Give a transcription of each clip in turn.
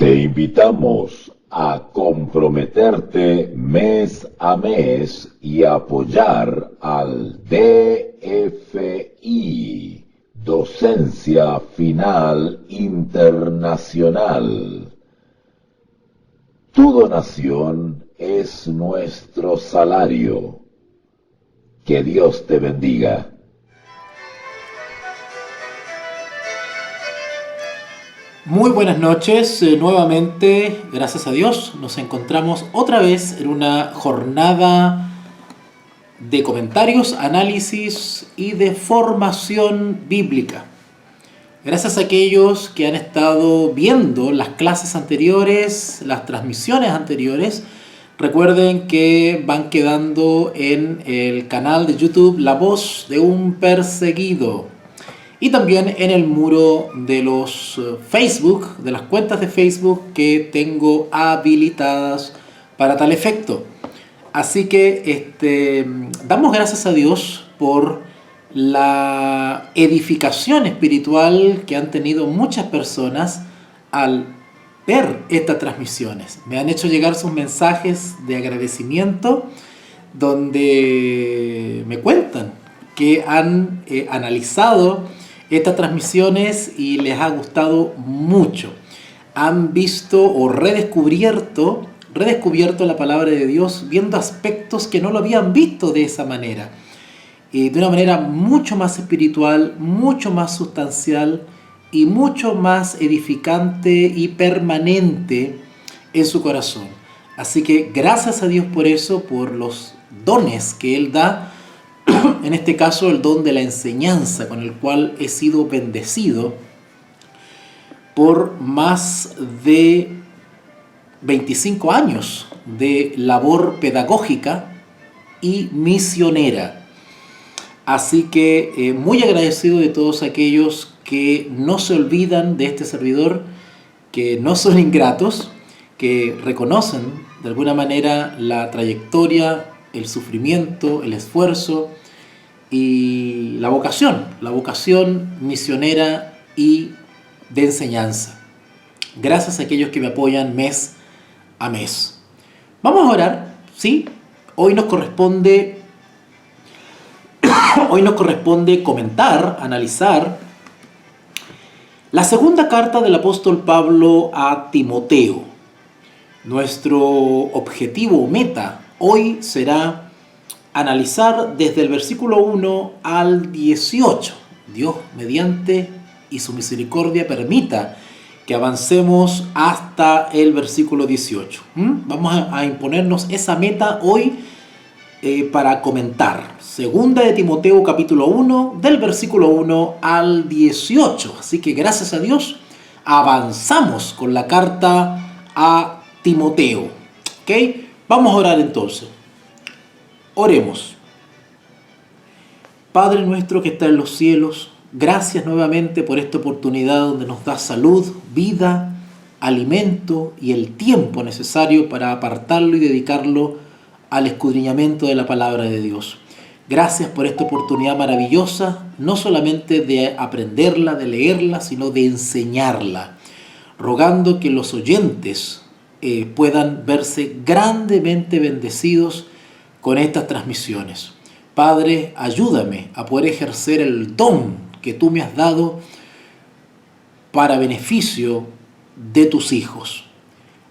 Te invitamos a comprometerte mes a mes y apoyar al DFI, Docencia Final Internacional. Tu donación es nuestro salario. Que Dios te bendiga. Muy buenas noches, nuevamente, gracias a Dios, nos encontramos otra vez en una jornada de comentarios, análisis y de formación bíblica. Gracias a aquellos que han estado viendo las clases anteriores, las transmisiones anteriores, recuerden que van quedando en el canal de YouTube La Voz de un Perseguido. Y también en el muro de los Facebook, de las cuentas de Facebook que tengo habilitadas para tal efecto. Así que damos gracias a Dios por la edificación espiritual que han tenido muchas personas al ver estas transmisiones. Me han hecho llegar sus mensajes de agradecimiento donde me cuentan que han analizado estas transmisiones y les ha gustado mucho. Han visto o redescubierto la palabra de Dios, viendo aspectos que no lo habían visto de esa manera. De una manera mucho más espiritual, mucho más sustancial y mucho más edificante y permanente en su corazón. Así que gracias a Dios por eso, por los dones que Él da. En este caso, el don de la enseñanza, con el cual he sido bendecido por más de 25 años de labor pedagógica y misionera. Así que muy agradecido de todos aquellos que no se olvidan de este servidor, que no son ingratos, que reconocen de alguna manera la trayectoria, el sufrimiento, el esfuerzo y la vocación misionera y de enseñanza. Gracias a aquellos que me apoyan mes a mes. Vamos a orar, ¿sí? Hoy nos corresponde comentar, analizar la segunda carta del apóstol Pablo a Timoteo. Nuestro objetivo o meta hoy será analizar desde el versículo 1 al 18. Dios, mediante y su misericordia, permita que avancemos hasta el versículo 18. Vamos a imponernos esa meta hoy para comentar. Segunda de Timoteo capítulo 1, del versículo 1 al 18. Así que gracias a Dios avanzamos con la carta a Timoteo. ¿Ok? Vamos a orar entonces. Oremos. Padre nuestro que está en los cielos, gracias nuevamente por esta oportunidad donde nos das salud, vida, alimento y el tiempo necesario para apartarlo y dedicarlo al escudriñamiento de la palabra de Dios. Gracias por esta oportunidad maravillosa, no solamente de aprenderla, de leerla, sino de enseñarla, rogando que los oyentes puedan verse grandemente bendecidos con estas transmisiones. Padre, ayúdame a poder ejercer el don que tú me has dado para beneficio de tus hijos.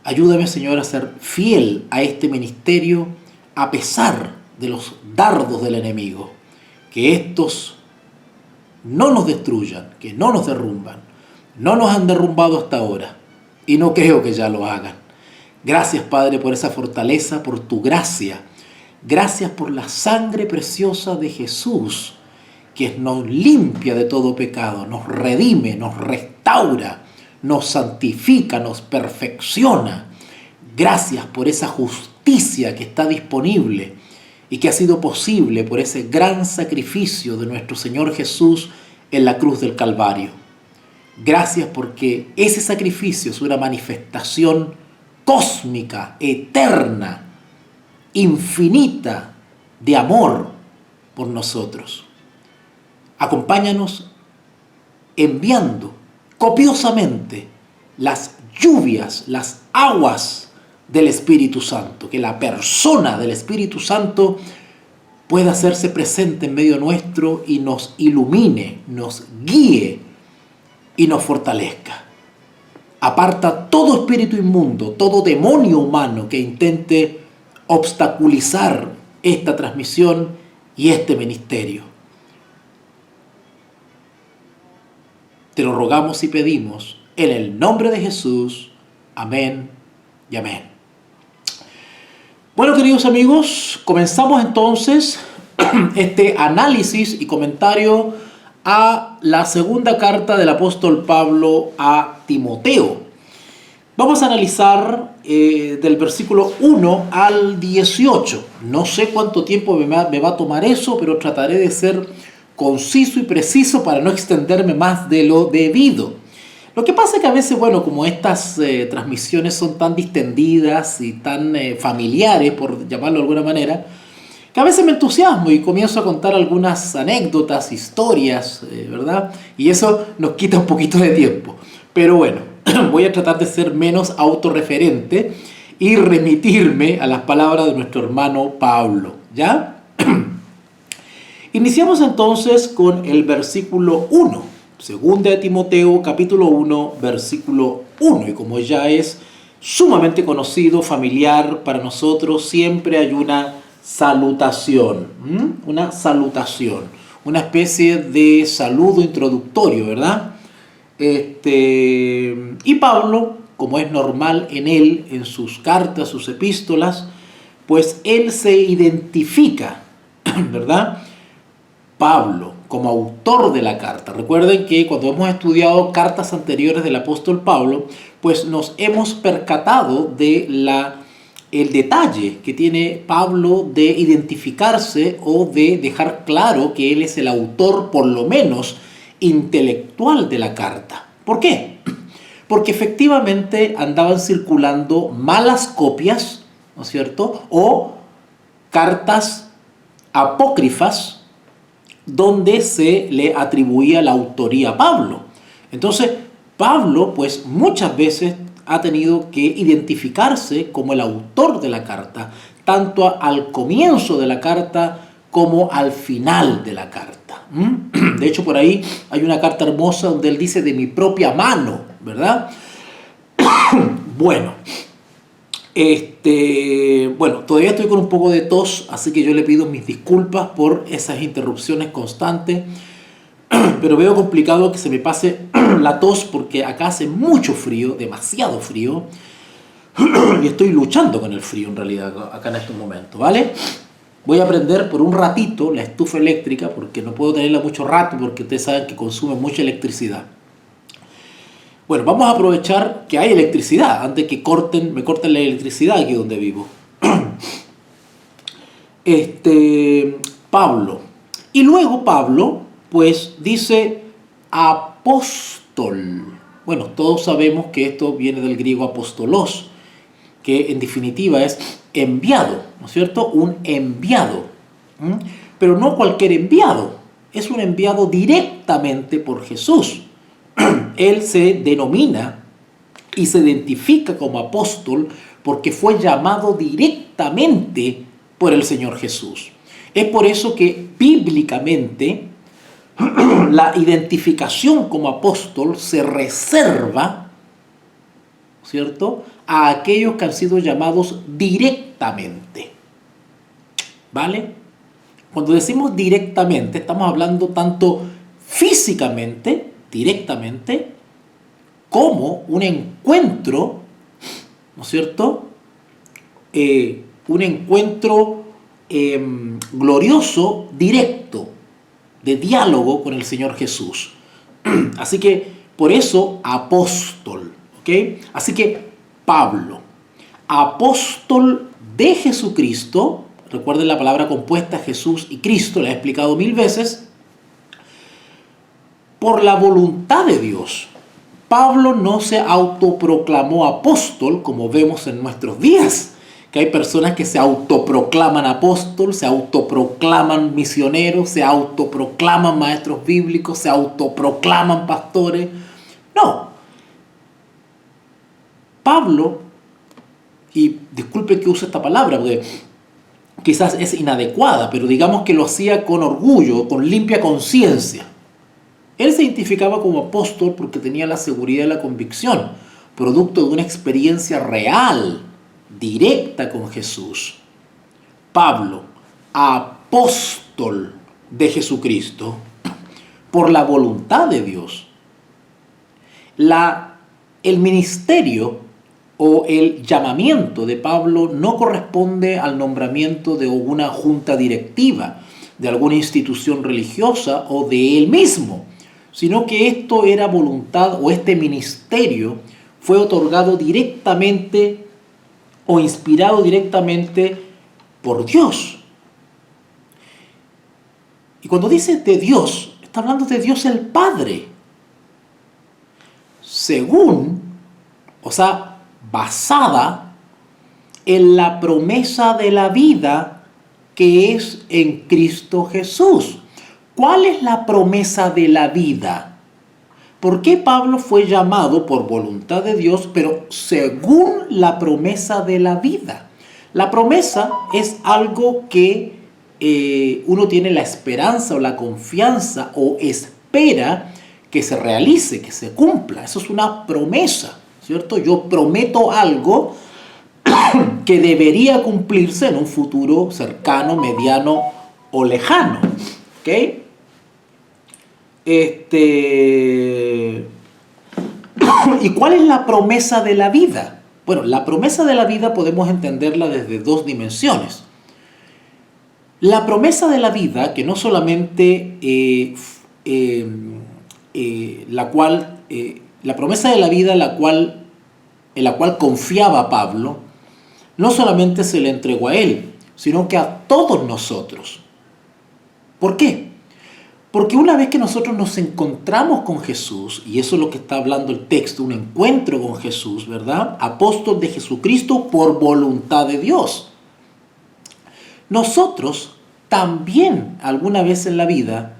Ayúdame, Señor, a ser fiel a este ministerio a pesar de los dardos del enemigo. Que estos no nos destruyan, que no nos derrumban. No nos han derrumbado hasta ahora y no creo que ya lo hagan. Gracias, Padre, por esa fortaleza, por tu gracia. Gracias por la sangre preciosa de Jesús, que nos limpia de todo pecado, nos redime, nos restaura, nos santifica, nos perfecciona. Gracias por esa justicia que está disponible y que ha sido posible por ese gran sacrificio de nuestro Señor Jesús en la cruz del Calvario. Gracias porque ese sacrificio es una manifestación cósmica, eterna, infinita de amor por nosotros. Acompáñanos enviando copiosamente las lluvias, las aguas del Espíritu Santo, que la persona del Espíritu Santo pueda hacerse presente en medio nuestro y nos ilumine, nos guíe y nos fortalezca. Aparta todo espíritu inmundo, todo demonio humano que intente obstaculizar esta transmisión y este ministerio. Te lo rogamos y pedimos en el nombre de Jesús. Amén y amén. Bueno, queridos amigos, comenzamos entonces este análisis y comentario a la segunda carta del apóstol Pablo a Timoteo. Vamos a analizar del versículo 1 al 18. No sé cuánto tiempo me va a tomar eso, pero trataré de ser conciso y preciso para no extenderme más de lo debido. Lo que pasa es que a veces, bueno, como estas transmisiones son tan distendidas y tan familiares, por llamarlo de alguna manera, que a veces me entusiasmo y comienzo a contar algunas anécdotas, historias, ¿verdad? Y eso nos quita un poquito de tiempo. Pero bueno, voy a tratar de ser menos autorreferente y remitirme a las palabras de nuestro hermano Pablo, ¿ya? Iniciamos entonces con el versículo 1, segunda de Timoteo, capítulo 1, versículo 1. Y como ya es sumamente conocido, familiar para nosotros, siempre hay una salutación, una especie de saludo introductorio, ¿verdad? Y Pablo, como es normal en él, en sus cartas, sus epístolas, pues él se identifica, ¿verdad? Pablo, como autor de la carta. Recuerden que cuando hemos estudiado cartas anteriores del apóstol Pablo, pues nos hemos percatado de el detalle que tiene Pablo de identificarse o de dejar claro que él es el autor, por lo menos intelectual, de la carta. ¿Por qué? Porque efectivamente andaban circulando malas copias, ¿no es cierto?, o cartas apócrifas donde se le atribuía la autoría a Pablo. Entonces, Pablo, pues muchas veces ha tenido que identificarse como el autor de la carta, tanto al comienzo de la carta como al final de la carta. De hecho, por ahí hay una carta hermosa donde él dice de mi propia mano, ¿verdad? Bueno, todavía estoy con un poco de tos, así que yo le pido mis disculpas por esas interrupciones constantes, pero veo complicado que se me pase la tos porque acá hace mucho frío, demasiado frío, y estoy luchando con el frío en realidad acá en estos momentos, ¿vale? Voy a prender por un ratito la estufa eléctrica porque no puedo tenerla mucho rato porque ustedes saben que consume mucha electricidad. Bueno, vamos a aprovechar que hay electricidad antes que me corten la electricidad aquí donde vivo. Pablo. Y luego Pablo, pues dice apóstol. Bueno, todos sabemos que esto viene del griego apostolos, que en definitiva es enviado, ¿no es cierto? Un enviado. Pero no cualquier enviado, es un enviado directamente por Jesús. Él se denomina y se identifica como apóstol porque fue llamado directamente por el Señor Jesús. Es por eso que bíblicamente la identificación como apóstol se reserva, ¿cierto?, a aquellos que han sido llamados directamente. ¿Vale? Cuando decimos directamente, estamos hablando tanto físicamente, directamente, como un encuentro, ¿no es cierto?, un encuentro glorioso, directo, de diálogo con el Señor Jesús. Así que, por eso, apóstol, ¿ok? Así que, Pablo, apóstol de Jesucristo, recuerden la palabra compuesta Jesús y Cristo, la he explicado 1000 veces, por la voluntad de Dios. Pablo no se autoproclamó apóstol como vemos en nuestros días, que hay personas que se autoproclaman apóstol, se autoproclaman misioneros, se autoproclaman maestros bíblicos, se autoproclaman pastores. No. Pablo, y disculpe que use esta palabra, porque quizás es inadecuada, pero digamos que lo hacía con orgullo, con limpia conciencia. Él se identificaba como apóstol porque tenía la seguridad y la convicción, producto de una experiencia real, directa con Jesús. Pablo, apóstol de Jesucristo, por la voluntad de Dios. El ministerio o el llamamiento de Pablo no corresponde al nombramiento de una junta directiva, de alguna institución religiosa o de él mismo, sino que esto era voluntad, o este ministerio fue otorgado directamente o inspirado directamente por Dios. Y cuando dice de Dios, está hablando de Dios el Padre. Según, o sea, basada en la promesa de la vida que es en Cristo Jesús. ¿Cuál es la promesa de la vida? ¿Por qué Pablo fue llamado por voluntad de Dios, pero según la promesa de la vida? La promesa es algo que uno tiene la esperanza o la confianza o espera que se realice, que se cumpla. Eso es una promesa, ¿cierto? Yo prometo algo que debería cumplirse en un futuro cercano, mediano o lejano. ¿Ok? ¿Y cuál es la promesa de la vida? Bueno, la promesa de la vida podemos entenderla desde dos dimensiones. La promesa de la vida, que no solamente la promesa de la vida en la cual confiaba Pablo, no solamente se le entregó a él, sino que a todos nosotros. ¿Por qué? Porque una vez que nosotros nos encontramos con Jesús, y eso es lo que está hablando el texto, un encuentro con Jesús, ¿verdad? Apóstol de Jesucristo por voluntad de Dios. Nosotros también alguna vez en la vida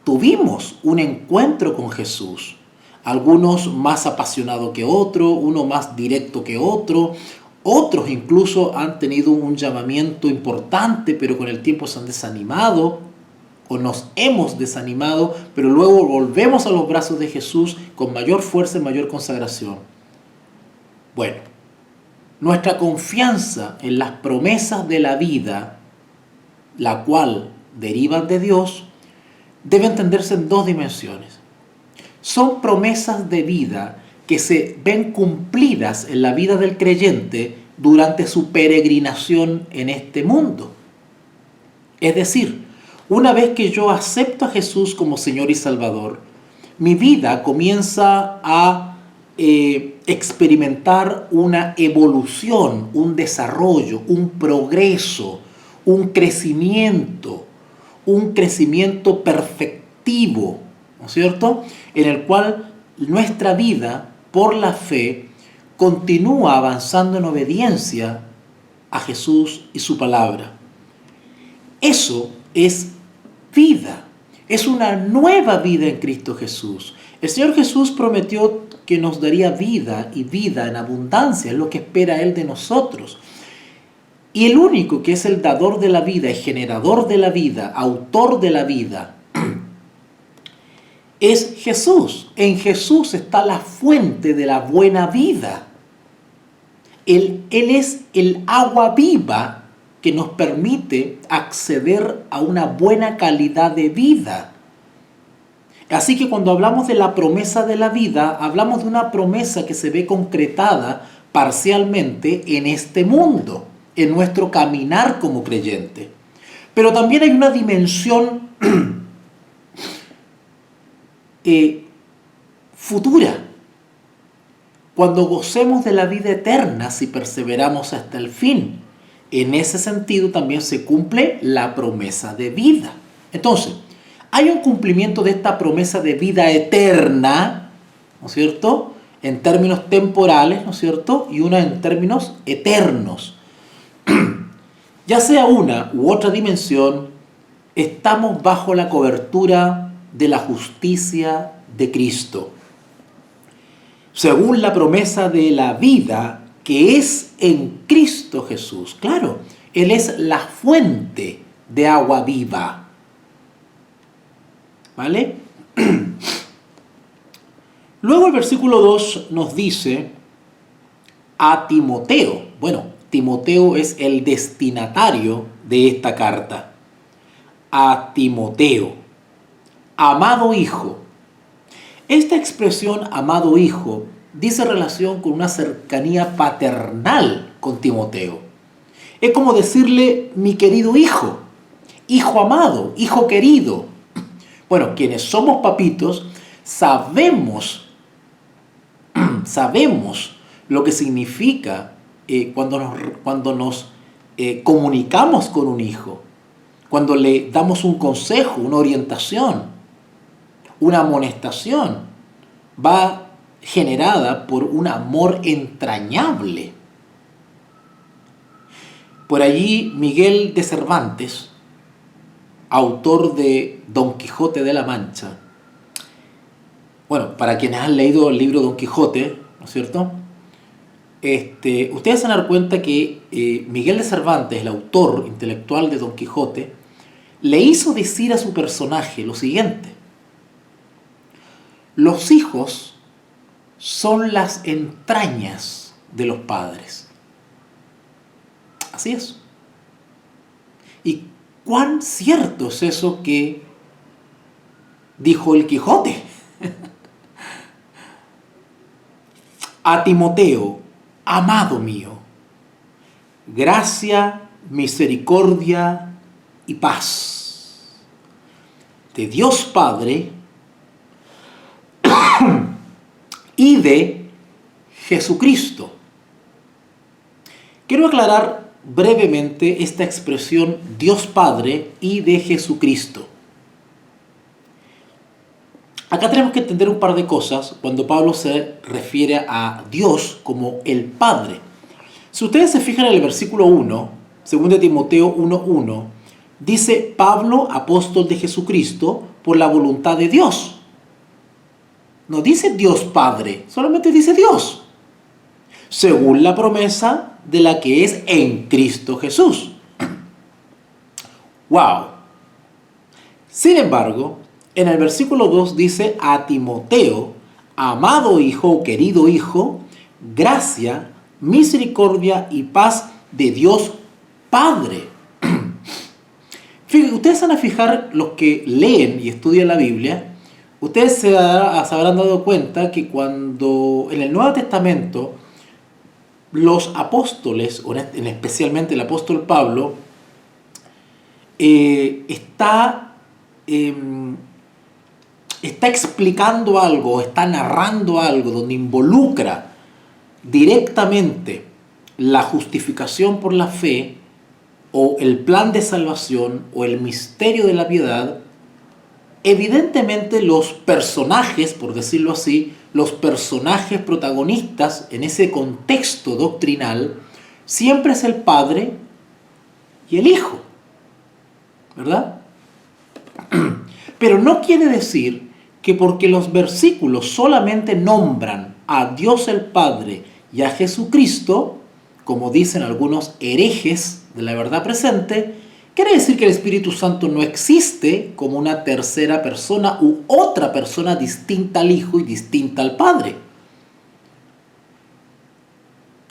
tuvimos un encuentro con Jesús. Algunos más apasionado que otro, uno más directo que otro. Otros incluso han tenido un llamamiento importante, pero con el tiempo se han desanimado o nos hemos desanimado, pero luego volvemos a los brazos de Jesús con mayor fuerza y mayor consagración. Bueno, nuestra confianza en las promesas de la vida, la cual derivan de Dios, debe entenderse en dos dimensiones. Son promesas de vida que se ven cumplidas en la vida del creyente durante su peregrinación en este mundo. Es decir, una vez que yo acepto a Jesús como Señor y Salvador, mi vida comienza a experimentar una evolución, un desarrollo, un progreso, un crecimiento perfectivo, ¿no es cierto? En el cual nuestra vida, por la fe, continúa avanzando en obediencia a Jesús y su palabra. Eso es vida, es una nueva vida en Cristo Jesús. El Señor Jesús prometió que nos daría vida y vida en abundancia, es lo que espera Él de nosotros. Y el único que es el dador de la vida y generador de la vida, autor de la vida, es Jesús. En Jesús está la fuente de la buena vida. Él es el agua viva que nos permite acceder a una buena calidad de vida. Así que cuando hablamos de la promesa de la vida, hablamos de una promesa que se ve concretada parcialmente en este mundo, en nuestro caminar como creyente. Pero también hay una dimensión futura. Cuando gocemos de la vida eterna, si perseveramos hasta el fin. En ese sentido también se cumple la promesa de vida. Entonces, hay un cumplimiento de esta promesa de vida eterna, ¿no es cierto?, en términos temporales, ¿no es cierto?, y una en términos eternos. Ya sea una u otra dimensión, estamos bajo la cobertura de la justicia de Cristo. según la promesa de la vida que es en Cristo Jesús. Claro, Él es la fuente de agua viva. ¿Vale? Luego el versículo 2 nos dice a Timoteo. Bueno, Timoteo es el destinatario de esta carta. A Timoteo, amado hijo. Esta expresión amado hijo dice relación con una cercanía paternal con Timoteo. Es como decirle mi querido hijo, hijo amado, hijo querido. Bueno, quienes somos papitos sabemos lo que significa cuando nos comunicamos con un hijo, cuando le damos un consejo, una orientación, una amonestación, va generada por un amor entrañable. Por allí Miguel de Cervantes, autor de Don Quijote de la Mancha. Bueno, para quienes han leído el libro Don Quijote, ¿no es cierto? Ustedes se van a dar cuenta que Miguel de Cervantes, el autor intelectual de Don Quijote, le hizo decir a su personaje lo siguiente: los hijos son las entrañas de los padres. Así es. ¿Y cuán cierto es eso que dijo el Quijote? A Timoteo, amado mío, gracia, misericordia y paz de Dios Padre y de Jesucristo. Quiero aclarar brevemente esta expresión Dios Padre y de Jesucristo. Acá tenemos que entender un par de cosas cuando Pablo se refiere a Dios como el Padre. Si ustedes se fijan en el versículo 1, 2 Timoteo 1:1, dice Pablo, apóstol de Jesucristo, por la voluntad de Dios. No dice Dios Padre, solamente dice Dios, según la promesa de la que es en Cristo Jesús. ¡Wow! Sin embargo, en el versículo 2 dice a Timoteo, amado hijo o querido hijo, gracia, misericordia y paz de Dios Padre. Fíjense, ustedes van a fijar, los que leen y estudian la Biblia, ustedes se habrán dado cuenta que cuando en el Nuevo Testamento los apóstoles, especialmente el apóstol Pablo, está explicando algo, está narrando algo donde involucra directamente la justificación por la fe o el plan de salvación o el misterio de la piedad, evidentemente los personajes, por decirlo así, los personajes protagonistas en ese contexto doctrinal siempre es el Padre y el Hijo, ¿verdad? Pero no quiere decir que porque los versículos solamente nombran a Dios el Padre y a Jesucristo, como dicen algunos herejes de la verdad presente, quiere decir que el Espíritu Santo no existe como una tercera persona u otra persona distinta al Hijo y distinta al Padre.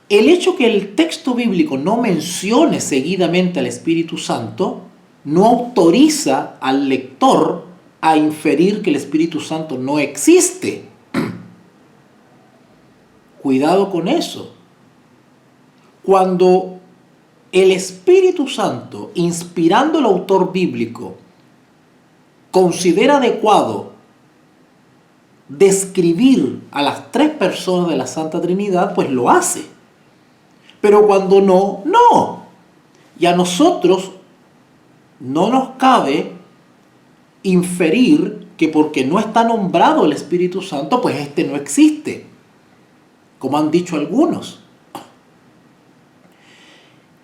El hecho que el texto bíblico no mencione seguidamente al Espíritu Santo no autoriza al lector a inferir que el Espíritu Santo no existe. Cuidado con eso. Cuando el Espíritu Santo, inspirando al autor bíblico, considera adecuado describir a las tres personas de la Santa Trinidad, pues lo hace. Pero cuando no, no. Y a nosotros no nos cabe inferir que porque no está nombrado el Espíritu Santo, pues este no existe, como han dicho algunos.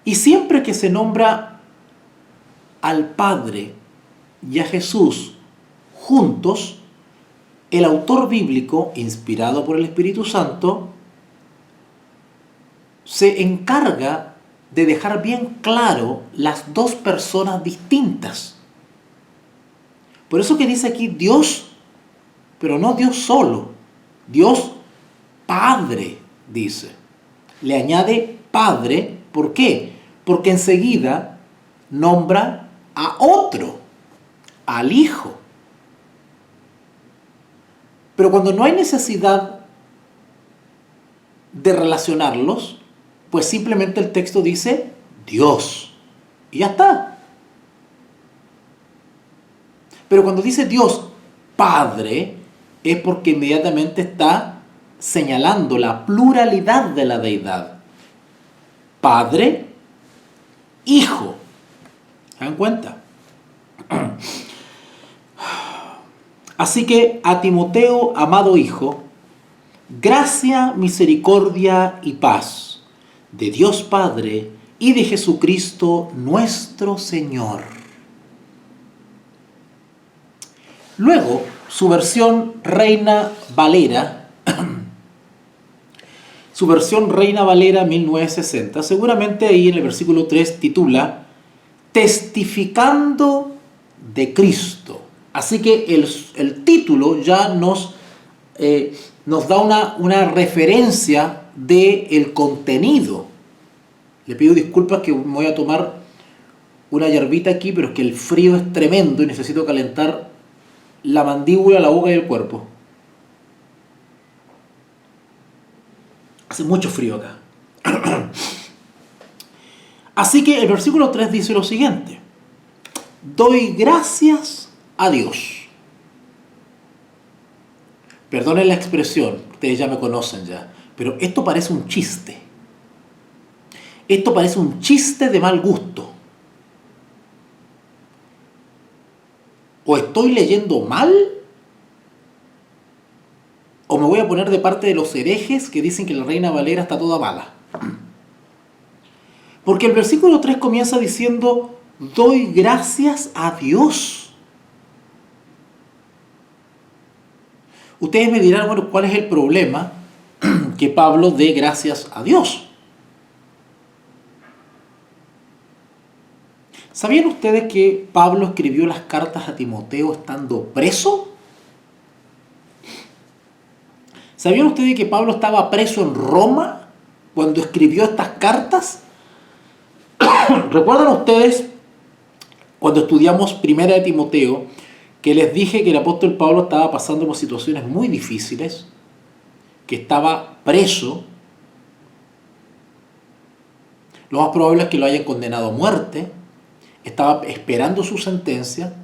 Y siempre que se nombra al Padre y a Jesús juntos, el autor bíblico, inspirado por el Espíritu Santo, se encarga de dejar bien claro las dos personas distintas. Por eso que dice aquí Dios, pero no Dios solo, Dios Padre, dice. Le añade Padre, ¿por qué? Porque enseguida nombra a otro, al Hijo. Pero cuando no hay necesidad de relacionarlos, pues simplemente el texto dice Dios. Y ya está. Pero cuando dice Dios Padre, es porque inmediatamente está señalando la pluralidad de la deidad. Padre, Hijo. ¿Se dan cuenta? Así que a Timoteo, amado hijo, gracia, misericordia y paz de Dios Padre y de Jesucristo nuestro Señor. Luego, su versión Reina Valera, su versión Reina Valera 1960, seguramente ahí en el versículo 3 titula Testificando de Cristo. Así que el título ya nos da una referencia del contenido. Le pido disculpas que me voy a tomar una yerbita aquí, pero es que el frío es tremendo y necesito calentar la mandíbula, la boca y el cuerpo. Hace mucho frío acá. Así que el versículo 3 dice lo siguiente: doy gracias a Dios. Perdonen la expresión, ustedes ya me conocen ya, pero esto parece un chiste. Esto parece un chiste de mal gusto. O estoy leyendo mal, o me voy a poner de parte de los herejes que dicen que la Reina Valera está toda mala. Porque el versículo 3 comienza diciendo, doy gracias a Dios. Ustedes me dirán, bueno, ¿cuál es el problema que Pablo dé gracias a Dios? ¿Sabían ustedes que Pablo escribió las cartas a Timoteo estando preso? ¿Sabían ustedes que Pablo estaba preso en Roma cuando escribió estas cartas? ¿Recuerdan ustedes cuando estudiamos Primera de Timoteo que les dije que el apóstol Pablo estaba pasando por situaciones muy difíciles, que estaba preso? Lo más probable es que lo hayan condenado a muerte, estaba esperando su sentencia.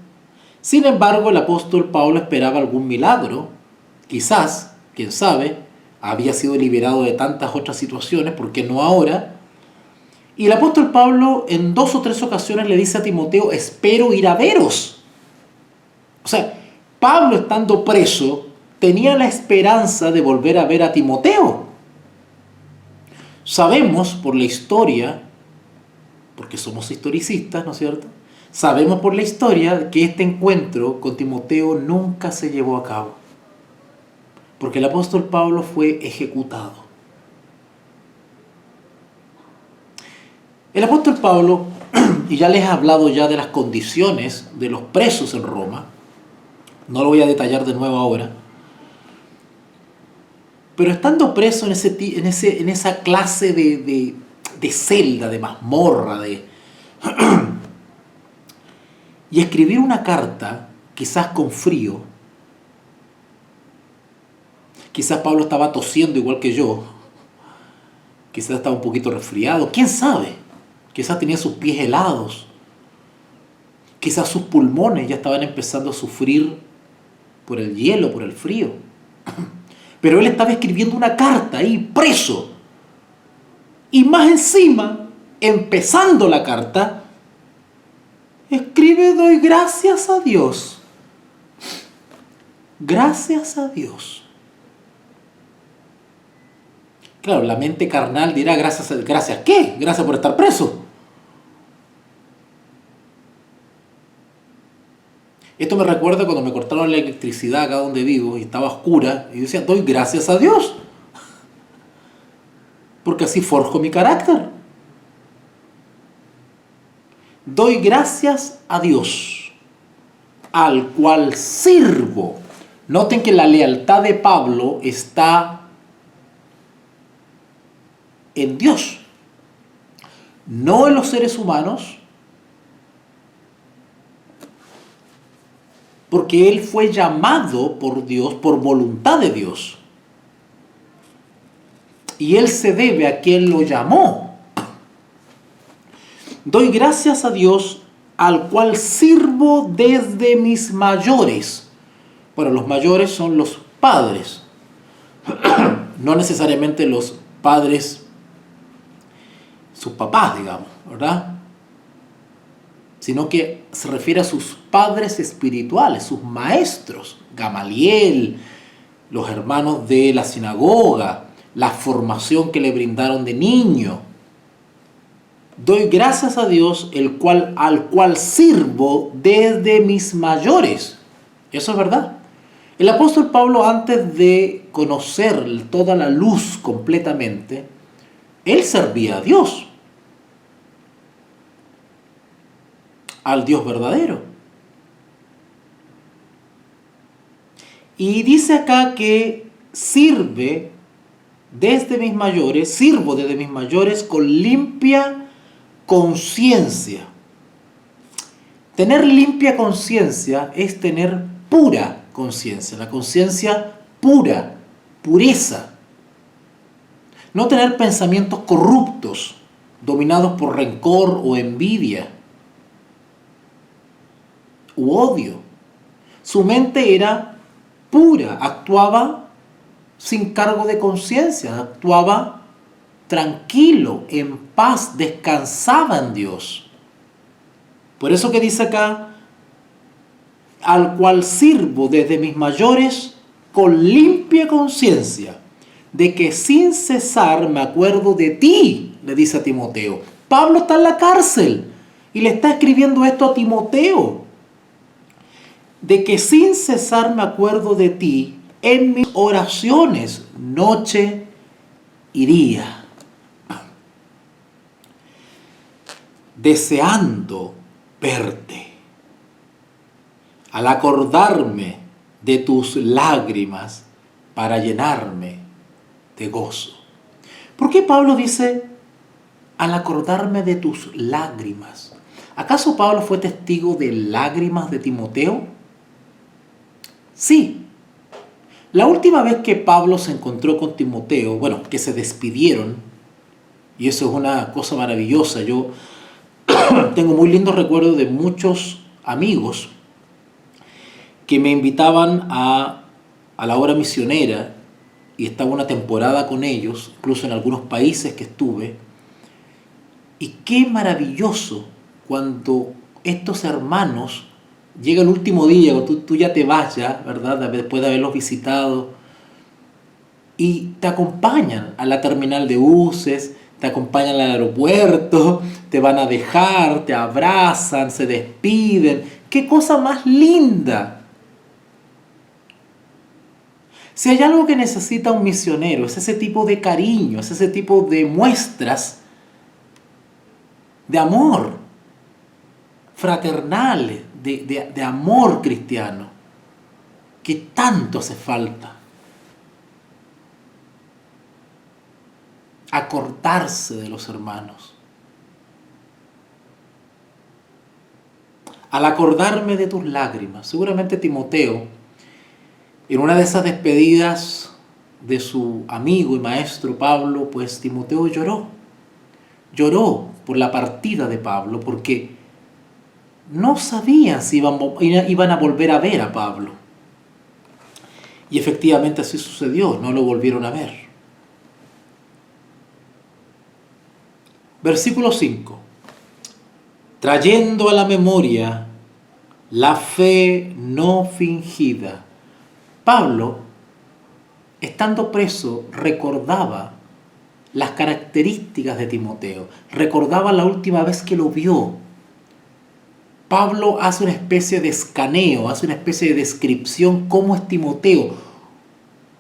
Sin embargo, el apóstol Pablo esperaba algún milagro, quizás, quién sabe, había sido liberado de tantas otras situaciones, ¿por qué no ahora? Y el apóstol Pablo en 2 o 3 ocasiones le dice a Timoteo, espero ir a veros. O sea, Pablo estando preso tenía la esperanza de volver a ver a Timoteo. Sabemos por la historia, porque somos historicistas, ¿no es cierto? Sabemos por la historia que este encuentro con Timoteo nunca se llevó a cabo, porque el apóstol Pablo fue ejecutado. El apóstol Pablo, y ya les he hablado ya de las condiciones de los presos en Roma, no lo voy a detallar de nuevo ahora, pero estando preso en esa clase de celda, de mazmorra, y escribir una carta, quizás con frío, quizás Pablo estaba tosiendo igual que yo, quizás estaba un poquito resfriado, quién sabe, quizás tenía sus pies helados, quizás sus pulmones ya estaban empezando a sufrir por el hielo, por el frío. Pero él estaba escribiendo una carta ahí, preso. Y más encima, empezando la carta, escribe, doy gracias a Dios. Gracias a Dios. Claro, la mente carnal dirá, ¿gracias qué? Gracias por estar preso. Esto me recuerda cuando me cortaron la electricidad acá donde vivo y estaba oscura, y yo decía, doy gracias a Dios, porque así forjo mi carácter. Doy gracias a Dios, al cual sirvo. Noten que la lealtad de Pablo está en Dios, no en los seres humanos, porque él fue llamado por Dios, por voluntad de Dios. Y él se debe a quien lo llamó. Doy gracias a Dios, al cual sirvo desde mis mayores. Bueno, los mayores son los padres, no necesariamente los padres, sus papás, digamos, ¿verdad? Sino que se refiere a sus padres espirituales, sus maestros, Gamaliel, los hermanos de la sinagoga, la formación que le brindaron de niño. Doy gracias a Dios, al cual sirvo desde mis mayores. Eso es verdad. El apóstol Pablo, antes de conocer toda la luz completamente, él servía a Dios, al Dios verdadero. Y dice acá que sirvo desde mis mayores con limpia conciencia. Tener limpia conciencia es tener pura conciencia, la conciencia pura, pureza. No tener pensamientos corruptos, dominados por rencor o envidia u odio. Su mente era pura, actuaba sin cargo de conciencia, actuaba tranquilo, en paz, descansaba en Dios. Por eso que dice acá, al cual sirvo desde mis mayores con limpia conciencia, de que sin cesar me acuerdo de ti, le dice a Timoteo. Pablo está en la cárcel y le está escribiendo esto a Timoteo. De que sin cesar me acuerdo de ti en mis oraciones, noche y día, deseando verte, al acordarme de tus lágrimas para llenarme de gozo. ¿Por qué Pablo dice al acordarme de tus lágrimas? ¿Acaso Pablo fue testigo de lágrimas de Timoteo? Sí. La última vez que Pablo se encontró con Timoteo, bueno, que se despidieron, y eso es una cosa maravillosa. Yo tengo muy lindos recuerdos de muchos amigos que me invitaban a la obra misionera, y estaba una temporada con ellos, incluso en algunos países que estuve. Y qué maravilloso cuando estos hermanos, llega el último día, cuando tú ya te vas ya, ¿verdad? Después de haberlos visitado, y te acompañan a la terminal de buses, te acompañan al aeropuerto, te van a dejar, te abrazan, se despiden. ¡Qué cosa más linda! Si hay algo que necesita un misionero, es ese tipo de cariño, es ese tipo de muestras de amor fraternales, de amor cristiano, que tanto hace falta. Acordarse de los hermanos. Al acordarme de tus lágrimas, seguramente Timoteo, en una de esas despedidas de su amigo y maestro Pablo, pues Timoteo lloró. Lloró por la partida de Pablo, porque no sabía si iban a volver a ver a Pablo. Y efectivamente así sucedió, no lo volvieron a ver. Versículo 5. Trayendo a la memoria la fe no fingida. Pablo, estando preso, recordaba las características de Timoteo, recordaba la última vez que lo vio, Pablo hace una especie de escaneo, hace una especie de descripción cómo es Timoteo,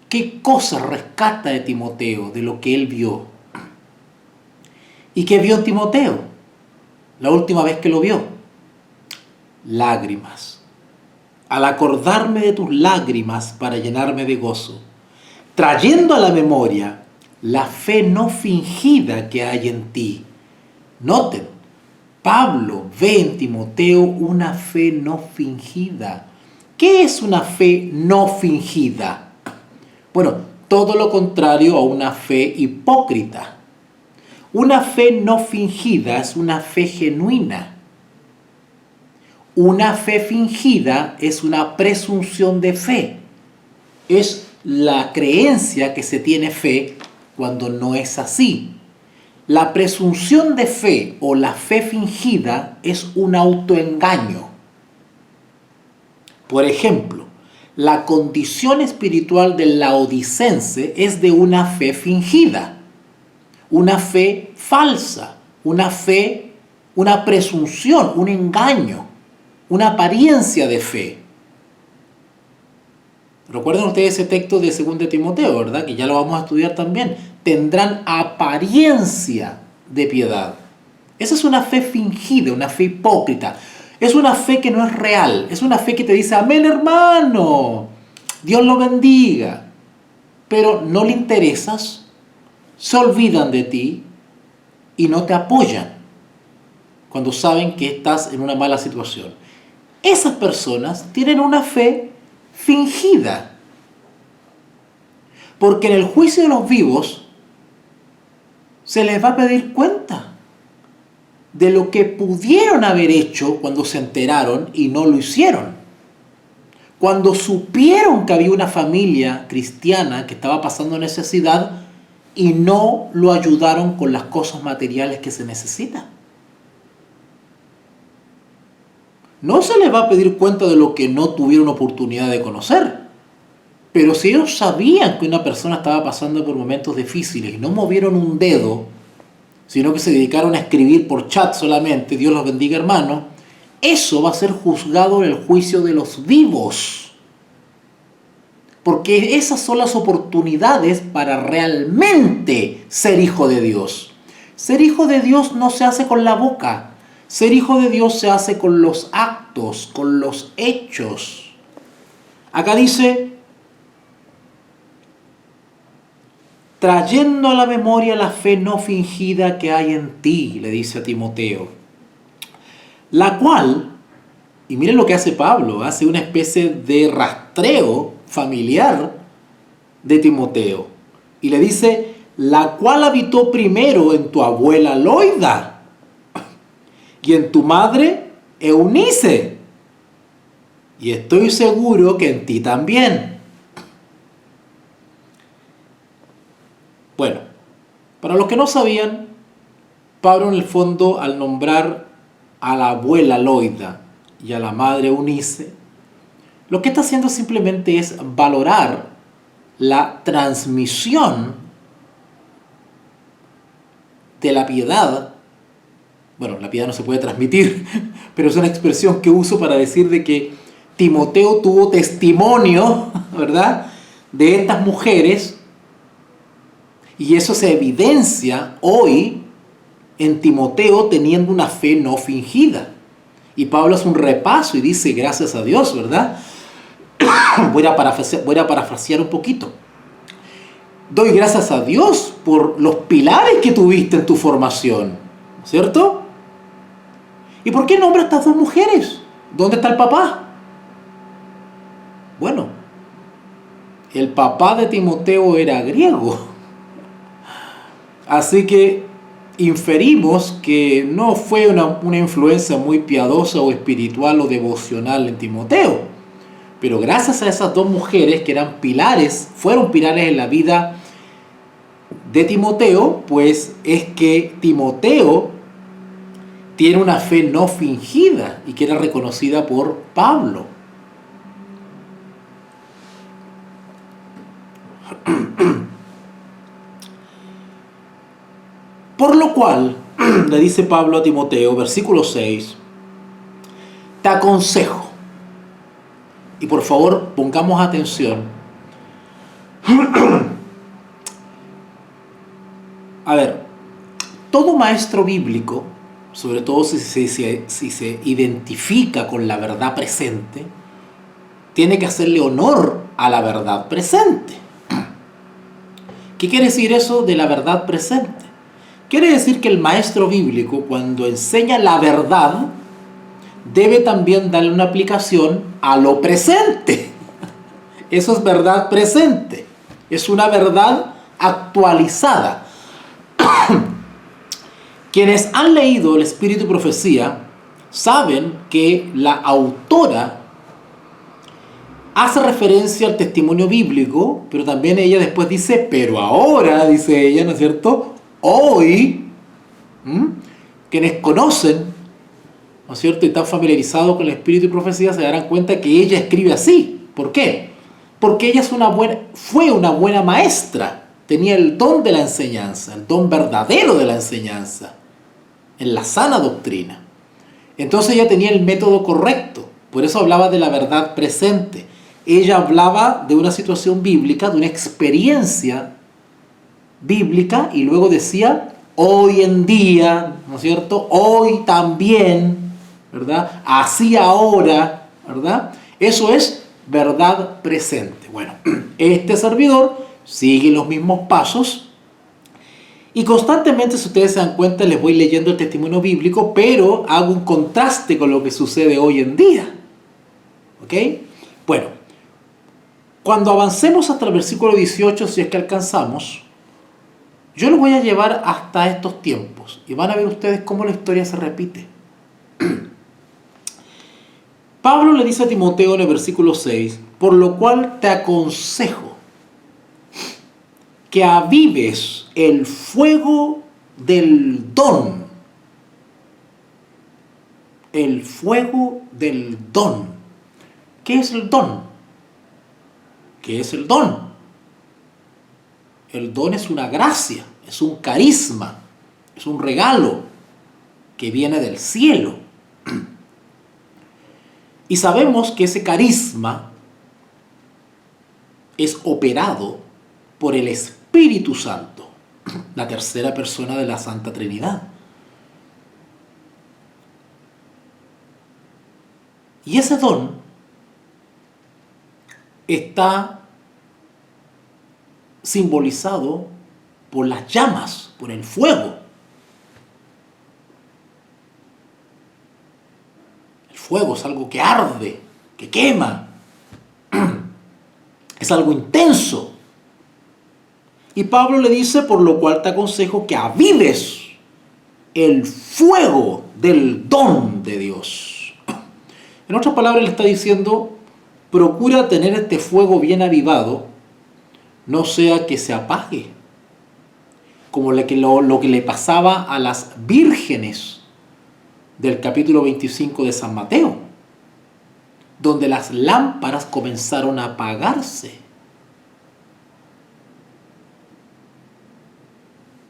qué cosas rescata de Timoteo, de lo que él vio. ¿Y qué vio Timoteo la última vez que lo vio? Lágrimas. Al acordarme de tus lágrimas para llenarme de gozo, trayendo a la memoria la fe no fingida que hay en ti. Noten, Pablo ve en Timoteo una fe no fingida. ¿Qué es una fe no fingida? Bueno, todo lo contrario a una fe hipócrita. Una fe no fingida es una fe genuina. Una fe fingida es una presunción de fe. Es la creencia que se tiene fe cuando no es así. La presunción de fe o la fe fingida es un autoengaño. Por ejemplo, la condición espiritual del laodicense es de una fe fingida, una fe falsa, una fe, una presunción, un engaño, una apariencia de fe. Recuerden ustedes ese texto de 2 Timoteo, ¿verdad? Que ya lo vamos a estudiar también. Tendrán apariencia de piedad. Esa es una fe fingida, una fe hipócrita. Es una fe que no es real. Es una fe que te dice, amén hermano, Dios lo bendiga. Pero no le interesas, se olvidan de ti y no te apoyan cuando saben que estás en una mala situación. Esas personas tienen una fe fingida. Porque en el juicio de los vivos se les va a pedir cuenta de lo que pudieron haber hecho cuando se enteraron y no lo hicieron. Cuando supieron que había una familia cristiana que estaba pasando necesidad y no lo ayudaron con las cosas materiales que se necesitan. No se les va a pedir cuenta de lo que no tuvieron oportunidad de conocer. Pero si ellos sabían que una persona estaba pasando por momentos difíciles y no movieron un dedo, sino que se dedicaron a escribir por chat solamente, Dios los bendiga hermano, eso va a ser juzgado en el juicio de los vivos. Porque esas son las oportunidades para realmente ser hijo de Dios. Ser hijo de Dios no se hace con la boca. Ser hijo de Dios se hace con los actos, con los hechos. Acá dice, trayendo a la memoria la fe no fingida que hay en ti, le dice a Timoteo. La cual, y miren lo que hace Pablo, hace una especie de rastreo familiar de Timoteo. Y le dice, la cual habitó primero en tu abuela Loida y en tu madre Eunice. Y estoy seguro que en ti también. Bueno, para los que no sabían, Pablo en el fondo al nombrar a la abuela Loida y a la madre Eunice, lo que está haciendo simplemente es valorar la transmisión de la piedad. Bueno, la piedad no se puede transmitir, pero es una expresión que uso para decir de que Timoteo tuvo testimonio, ¿verdad?, de estas mujeres, y eso se evidencia hoy en Timoteo teniendo una fe no fingida. Y Pablo hace un repaso y dice, gracias a Dios, ¿verdad? Voy a parafrasear un poquito. Doy gracias a Dios por los pilares que tuviste en tu formación, ¿cierto? ¿Y por qué nombra a estas dos mujeres? ¿Dónde está el papá? Bueno, el papá de Timoteo era griego. Así que inferimos que no fue una influencia muy piadosa o espiritual o devocional en Timoteo. Pero gracias a esas dos mujeres que eran pilares, fueron pilares en la vida de Timoteo, pues es que Timoteo tiene una fe no fingida y que era reconocida por Pablo. Por lo cual, le dice Pablo a Timoteo, versículo 6, te aconsejo, y por favor pongamos atención, a ver, todo maestro bíblico, sobre todo si se identifica con la verdad presente, tiene que hacerle honor a la verdad presente. ¿Qué quiere decir eso de la verdad presente? Quiere decir que el maestro bíblico, cuando enseña la verdad, debe también darle una aplicación a lo presente. Eso es verdad presente. Es una verdad actualizada. Quienes han leído El Espíritu y Profecía saben que la autora hace referencia al testimonio bíblico, pero también ella después dice, pero ahora, dice ella, ¿no es cierto? Hoy, quienes conocen, ¿no es cierto?, y están familiarizados con el Espíritu y Profecía, se darán cuenta que ella escribe así. ¿Por qué? Porque ella fue una buena maestra, tenía el don de la enseñanza, el don verdadero de la enseñanza, en la sana doctrina. Entonces ella tenía el método correcto, por eso hablaba de la verdad presente. Ella hablaba de una situación bíblica, de una experiencia bíblica, y luego decía, hoy en día, ¿no es cierto?, hoy también, ¿verdad?, así ahora, ¿verdad? Eso es verdad presente. Bueno, este servidor sigue los mismos pasos y constantemente, si ustedes se dan cuenta, les voy leyendo el testimonio bíblico, pero hago un contraste con lo que sucede hoy en día. ¿Ok? Bueno, cuando avancemos hasta el versículo 18, si es que alcanzamos, yo los voy a llevar hasta estos tiempos y van a ver ustedes cómo la historia se repite. Pablo le dice a Timoteo en el versículo 6, por lo cual te aconsejo que avives el fuego del don. El fuego del don. ¿Qué es el don? ¿Qué es el don? El don es una gracia, es un carisma, es un regalo que viene del cielo. Y sabemos que ese carisma es operado por el Espíritu Santo, la tercera persona de la Santa Trinidad. Y ese don está simbolizado por las llamas, por el fuego. El fuego es algo que arde, que quema. Es algo intenso. Y Pablo le dice, por lo cual te aconsejo que avives el fuego del don de Dios. En otras palabras, le está diciendo, procura tener este fuego bien avivado, no sea que se apague, como lo que le pasaba a las vírgenes del capítulo 25 de San Mateo, donde las lámparas comenzaron a apagarse.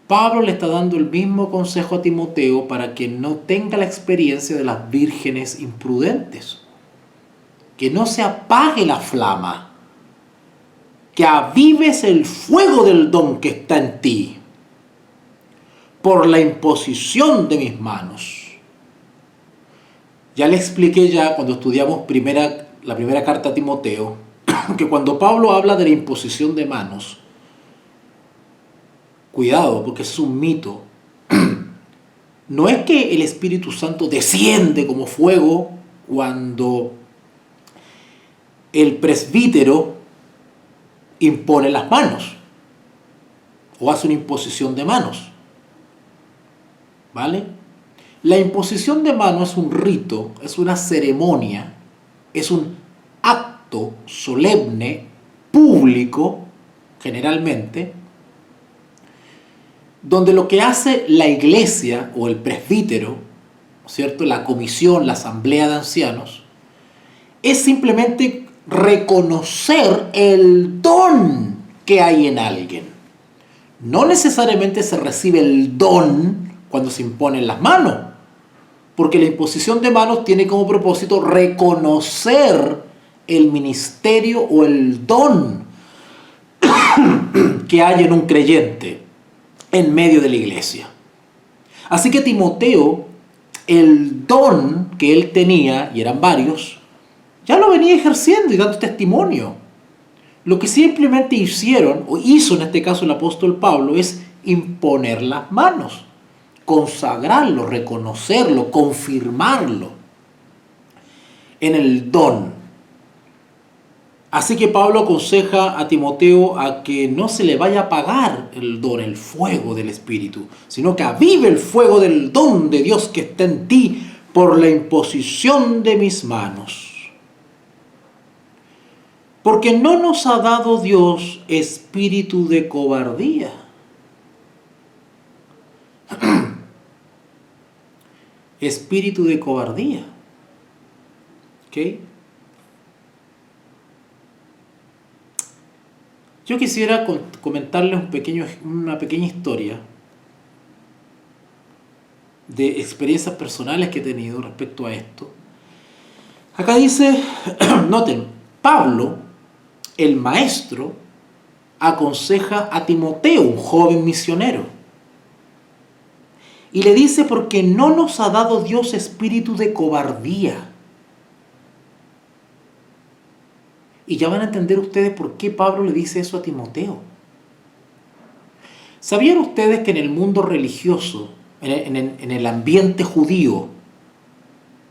Pablo le está dando el mismo consejo a Timoteo para que no tenga la experiencia de las vírgenes imprudentes. Que no se apague la flama. Que avives el fuego del don que está en ti. Por la imposición de mis manos. Ya le expliqué cuando estudiamos la primera carta a Timoteo, que cuando Pablo habla de la imposición de manos, cuidado, porque es un mito. No es que el Espíritu Santo desciende como fuego cuando el presbítero impone las manos o hace una imposición de manos. ¿Vale? La imposición de manos es un rito, es una ceremonia, es un acto solemne, público, generalmente, donde lo que hace la iglesia o el presbítero, ¿cierto?, la comisión, la asamblea de ancianos, es simplemente reconocer el don que hay en alguien. No necesariamente se recibe el don cuando se imponen las manos. porque la imposición de manos tiene como propósito reconocer el ministerio o el don que hay en un creyente en medio de la iglesia. Así que Timoteo, el don que él tenía, y eran varios, ya lo venía ejerciendo y dando testimonio. Lo que simplemente hicieron, o hizo en este caso el apóstol Pablo, es imponer las manos, consagrarlo, reconocerlo, confirmarlo en el don. Así que Pablo aconseja a Timoteo a que no se le vaya a apagar el don, el fuego del Espíritu, sino que avive el fuego del don de Dios que está en ti por la imposición de mis manos. Porque no nos ha dado Dios espíritu de cobardía. Espíritu de cobardía. ¿Ok? Yo quisiera comentarles una pequeña historia de experiencias personales que he tenido respecto a esto. Acá dice, noten, Pablo, el maestro, aconseja a Timoteo, un joven misionero, y le dice: porque no nos ha dado Dios espíritu de cobardía. Y ya van a entender ustedes por qué Pablo le dice eso a Timoteo. ¿Sabían ustedes que en el mundo religioso, en el ambiente judío,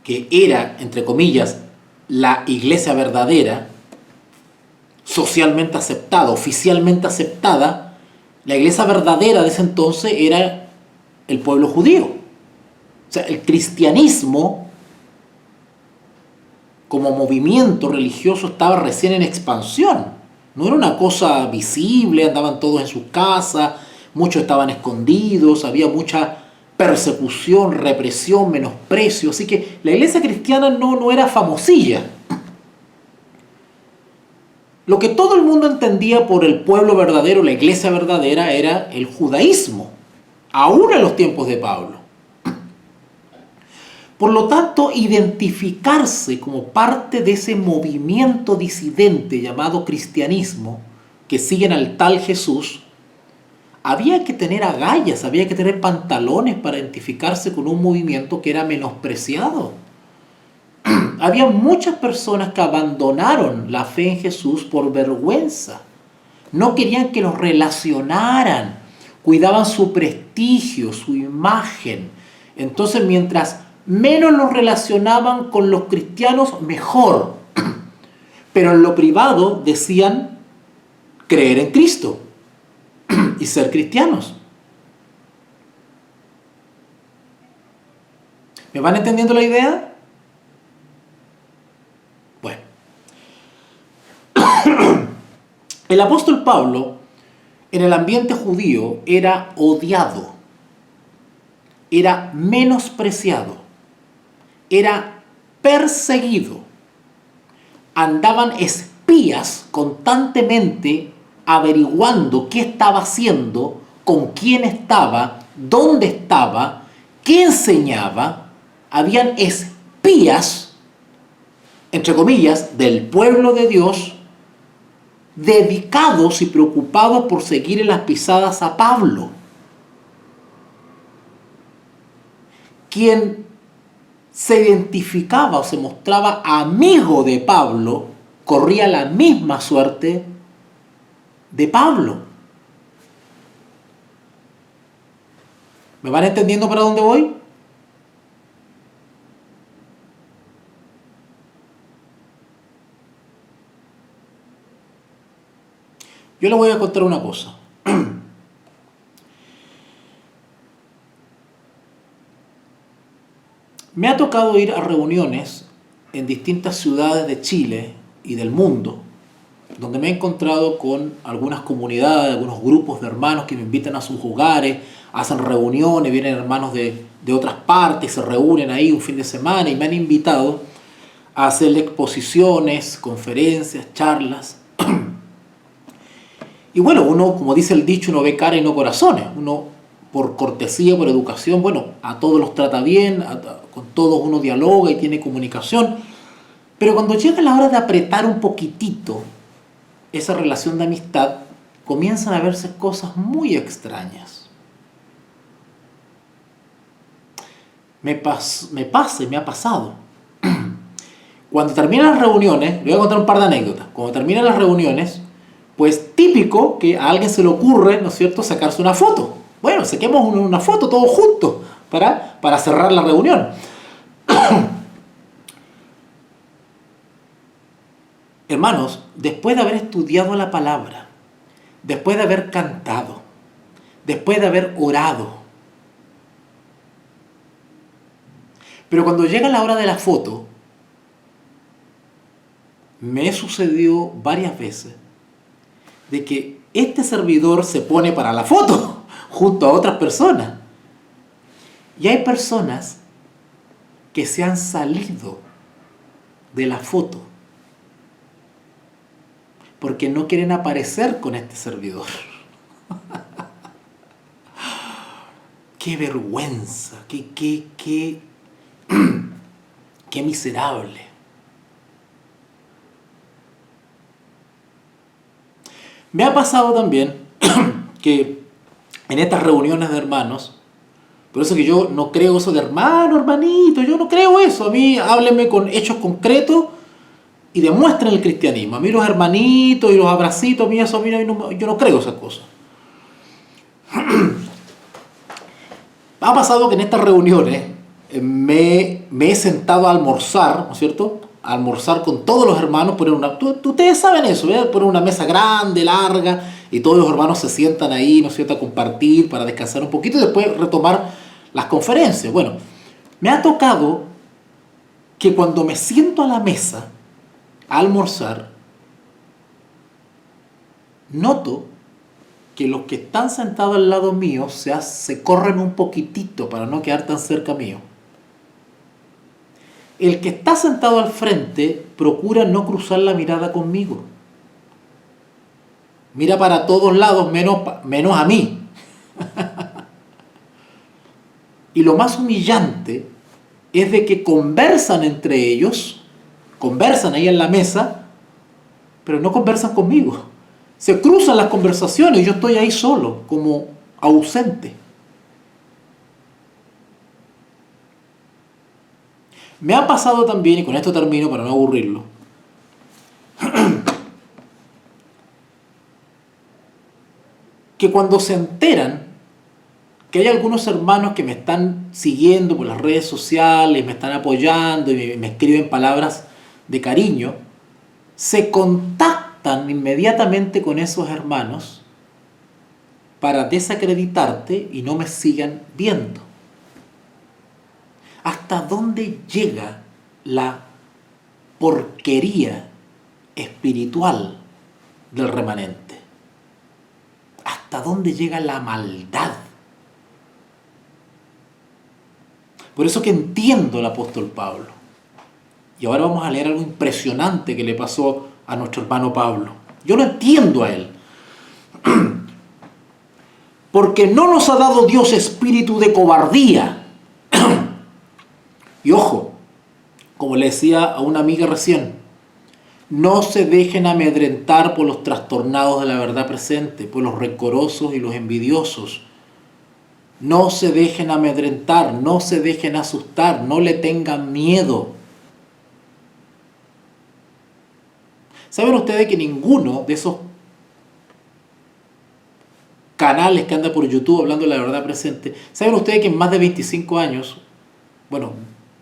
que era, entre comillas, la iglesia verdadera, socialmente aceptada, oficialmente aceptada, la iglesia verdadera de ese entonces era el pueblo judío? O sea, el cristianismo como movimiento religioso estaba recién en expansión. No era una cosa visible, andaban todos en sus casas, muchos estaban escondidos, había mucha persecución, represión, menosprecio. Así que la iglesia cristiana no era famosilla. Lo que todo el mundo entendía por el pueblo verdadero, la iglesia verdadera, era el judaísmo, aún en los tiempos de Pablo. Por lo tanto, identificarse como parte de ese movimiento disidente llamado cristianismo, que siguen al tal Jesús, había que tener agallas, había que tener pantalones para identificarse con un movimiento que era menospreciado. Había muchas personas que abandonaron la fe en Jesús por vergüenza. No querían que los relacionaran, cuidaban su prestigio, su imagen. Entonces, mientras menos los relacionaban con los cristianos, mejor. Pero en lo privado decían creer en Cristo y ser cristianos. ¿Me van entendiendo la idea? Bueno. El apóstol Pablo, en el ambiente judío, era odiado, era menospreciado, era perseguido. Andaban espías constantemente averiguando qué estaba haciendo, con quién estaba, dónde estaba, qué enseñaba. Habían espías, entre comillas, del pueblo de Dios, dedicados y preocupados por seguir en las pisadas a Pablo. Quien se identificaba o se mostraba amigo de Pablo, corría la misma suerte de Pablo. ¿Me van entendiendo para dónde voy? Yo les voy a contar una cosa. Me ha tocado ir a reuniones en distintas ciudades de Chile y del mundo, donde me he encontrado con algunas comunidades, algunos grupos de hermanos que me invitan a sus hogares, hacen reuniones, vienen hermanos de otras partes, se reúnen ahí un fin de semana y me han invitado a hacer exposiciones, conferencias, charlas. Y bueno, uno, como dice el dicho, uno ve cara y no corazones. Uno por cortesía, por educación, bueno, a todos los trata bien, con todos uno dialoga y tiene comunicación, pero cuando llega la hora de apretar un poquitito esa relación de amistad, comienzan a verse cosas muy extrañas. Me ha pasado. Cuando terminan las reuniones, le voy a contar un par de anécdotas. Cuando terminan las reuniones, pues típico que a alguien se le ocurre, ¿no es cierto?, sacarse una foto. Bueno, saquemos una foto todos juntos para cerrar la reunión. Hermanos, después de haber estudiado la palabra, después de haber cantado, después de haber orado, pero cuando llega la hora de la foto, me sucedió varias veces de que este servidor se pone para la foto junto a otras personas. Y hay personas que se han salido de la foto porque no quieren aparecer con este servidor. ¡Qué vergüenza! ¡Qué miserable! Me ha pasado también que en estas reuniones de hermanos, por eso que yo no creo eso de hermano, hermanito, yo no creo eso. A mí háblenme con hechos concretos y demuestren el cristianismo. A mí los hermanitos y los abracitos, yo no creo esas cosas. Ha pasado que en estas reuniones me he sentado a almorzar, ¿no es cierto?, a almorzar con todos los hermanos, ustedes saben eso, ¿verdad? Poner una mesa grande, larga, y todos los hermanos se sientan ahí, ¿no es cierto?, a compartir, para descansar un poquito y después retomar las conferencias. Bueno, me ha tocado que cuando me siento a la mesa a almorzar, noto que los que están sentados al lado mío se corren un poquitito para no quedar tan cerca mío. El que está sentado al frente procura no cruzar la mirada conmigo. Mira para todos lados menos a mí. Y lo más humillante es de que conversan entre ellos, conversan ahí en la mesa, pero no conversan conmigo. Se cruzan las conversaciones y yo estoy ahí solo, como ausente. Me ha pasado también, y con esto termino para no aburrirlo, que cuando se enteran que hay algunos hermanos que me están siguiendo por las redes sociales, me están apoyando y me escriben palabras de cariño, se contactan inmediatamente con esos hermanos para desacreditarte y no me sigan viendo. ¿Hasta dónde llega la porquería espiritual del remanente? ¿Hasta dónde llega la maldad? Por eso que entiendo al apóstol Pablo. Y ahora vamos a leer algo impresionante que le pasó a nuestro hermano Pablo. Yo lo entiendo a él. Porque no nos ha dado Dios espíritu de cobardía. Y ojo, como le decía a una amiga recién, no se dejen amedrentar por los trastornados de la verdad presente, por los rencorosos y los envidiosos. No se dejen amedrentar, no se dejen asustar, no le tengan miedo. ¿Saben ustedes que ninguno de esos canales que anda por YouTube hablando de la verdad presente, saben ustedes que en más de 25 años, bueno,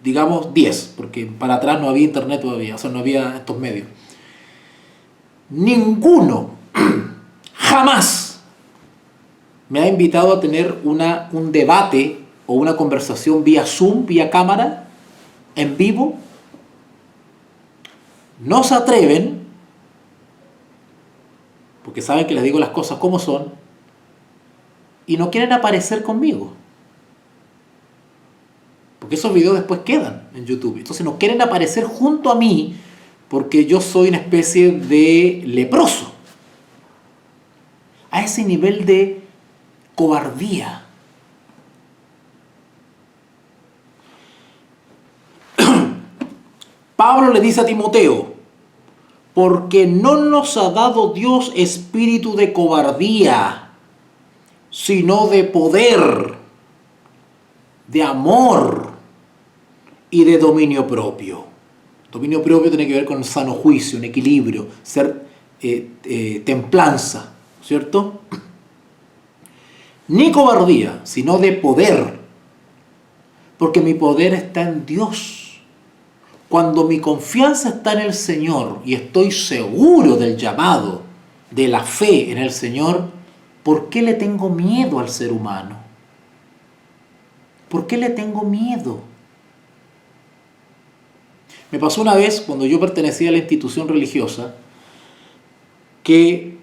digamos 10, porque para atrás no había internet todavía, o sea, no había estos medios, ninguno jamás me ha invitado a tener un debate o una conversación vía Zoom, vía cámara, en vivo? No se atreven, porque saben que les digo las cosas como son, y no quieren aparecer conmigo. Porque esos videos después quedan en YouTube. Entonces no quieren aparecer junto a mí porque yo soy una especie de leproso. A ese nivel de cobardía le dice a Timoteo, porque no nos ha dado Dios espíritu de cobardía, sino de poder, de amor y de dominio propio. Dominio propio tiene que ver con sano juicio, un equilibrio, ser templanza, ¿cierto? Ni cobardía, sino de poder, porque mi poder está en Dios. Cuando mi confianza está en el Señor y estoy seguro del llamado, de la fe en el Señor, ¿por qué le tengo miedo al ser humano? ¿Por qué le tengo miedo? Me pasó una vez, cuando yo pertenecía a la institución religiosa, que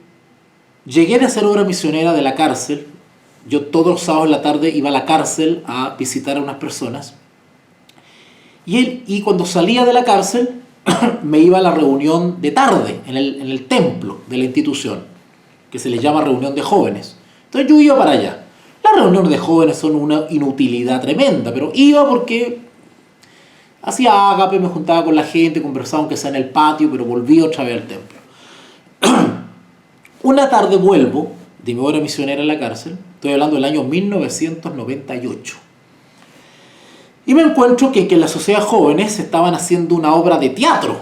llegué de hacer obra misionera de la cárcel. Yo todos los sábados en la tarde iba a la cárcel a visitar a unas personas. Y cuando salía de la cárcel, me iba a la reunión de tarde en el templo de la institución, que se les llama reunión de jóvenes. Entonces yo iba para allá. Las reuniones de jóvenes son una inutilidad tremenda, pero iba porque hacía ágape, me juntaba con la gente, conversaba aunque sea en el patio, pero volví otra vez al templo. Una tarde vuelvo de mi obra misionera en la cárcel, estoy hablando del año 1998. Y me encuentro que en la sociedad jóvenes estaban haciendo una obra de teatro.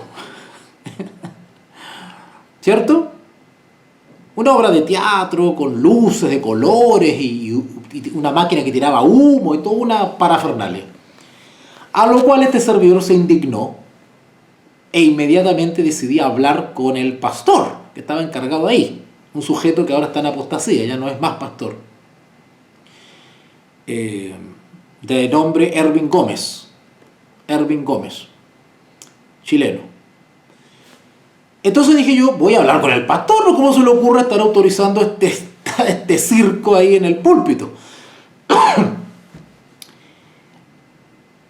¿Cierto? Una obra de teatro con luces de colores y una máquina que tiraba humo y toda una parafernalia. A lo cual este servidor se indignó e inmediatamente decidí hablar con el pastor que estaba encargado ahí. Un sujeto que ahora está en apostasía, ya no es más pastor. De nombre Ervin Gómez, chileno. Entonces dije yo, voy a hablar con el pastor, ¿no? ¿Cómo se le ocurre estar autorizando este circo ahí en el púlpito?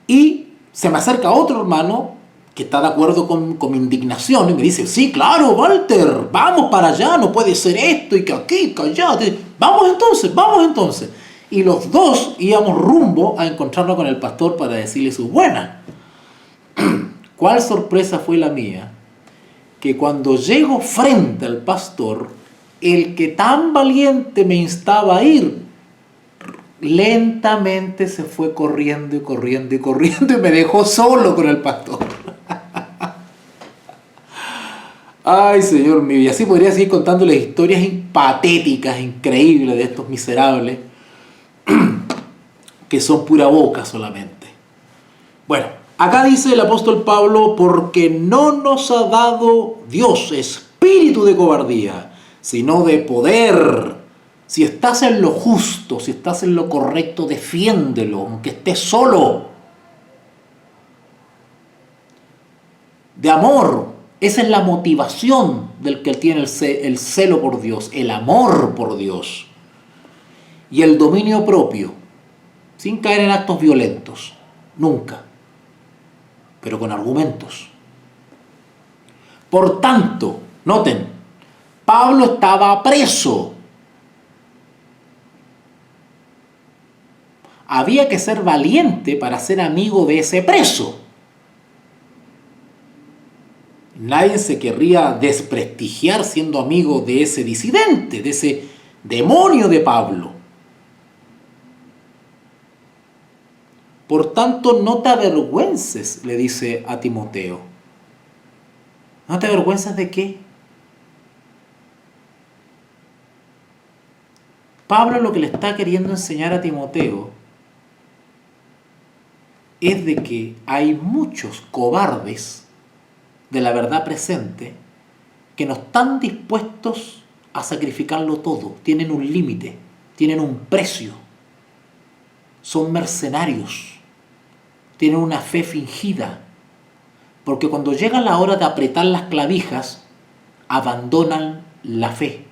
Y se me acerca otro hermano que está de acuerdo con mi indignación y me dice, sí, claro, Walter, vamos para allá, no puede ser esto y que aquí, que allá. Vamos entonces. Y los dos íbamos rumbo a encontrarnos con el pastor para decirle sus buenas. ¿Cuál sorpresa fue la mía? Que cuando llego frente al pastor, el que tan valiente me instaba a ir, lentamente se fue corriendo y me dejó solo con el pastor. Ay, Señor mío, y así podría seguir contándoles historias patéticas, increíbles de estos miserables, que son pura boca solamente. Bueno, acá dice el apóstol Pablo, porque no nos ha dado Dios espíritu de cobardía, sino de poder. Si estás en lo justo, si estás en lo correcto, defiéndelo, aunque estés solo. De amor. Esa es la motivación del que tiene el celo por Dios, el amor por Dios. Y el dominio propio, sin caer en actos violentos, nunca, pero con argumentos. Por tanto, noten, Pablo estaba preso. Había que ser valiente para ser amigo de ese preso. Nadie se querría desprestigiar siendo amigo de ese disidente, de ese demonio de Pablo. Por tanto, no te avergüences, le dice a Timoteo. ¿No te avergüenzas de qué? Pablo lo que le está queriendo enseñar a Timoteo es de que hay muchos cobardes de la verdad presente que no están dispuestos a sacrificarlo todo, tienen un límite, tienen un precio, son mercenarios, tienen una fe fingida, porque cuando llega la hora de apretar las clavijas, abandonan la fe,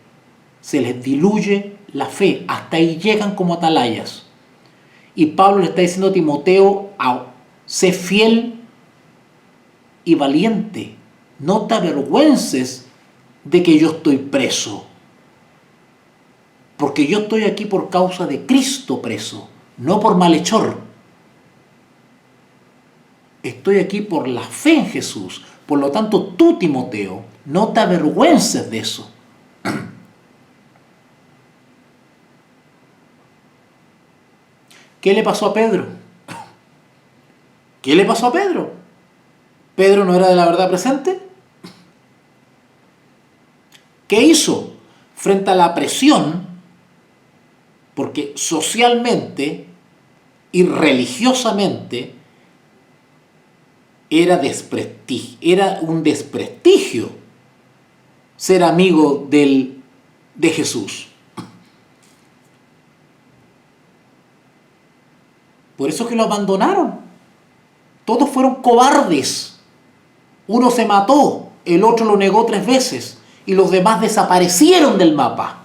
se les diluye la fe, hasta ahí llegan como atalayas. Y Pablo le está diciendo a Timoteo, sé fiel y valiente, no te avergüences de que yo estoy preso, porque yo estoy aquí por causa de Cristo preso, no por malhechor. Estoy aquí por la fe en Jesús, Por lo tanto, tú, Timoteo, no te avergüences de eso. ¿Qué le pasó a Pedro? ¿Qué le pasó a Pedro? ¿Pedro no era de la verdad presente? ¿Qué hizo frente a la presión? Porque socialmente y religiosamente era un desprestigio ser amigo de Jesús. Por eso es que lo abandonaron. Todos fueron cobardes. Uno se mató, el otro lo negó 3 veces y los demás desaparecieron del mapa.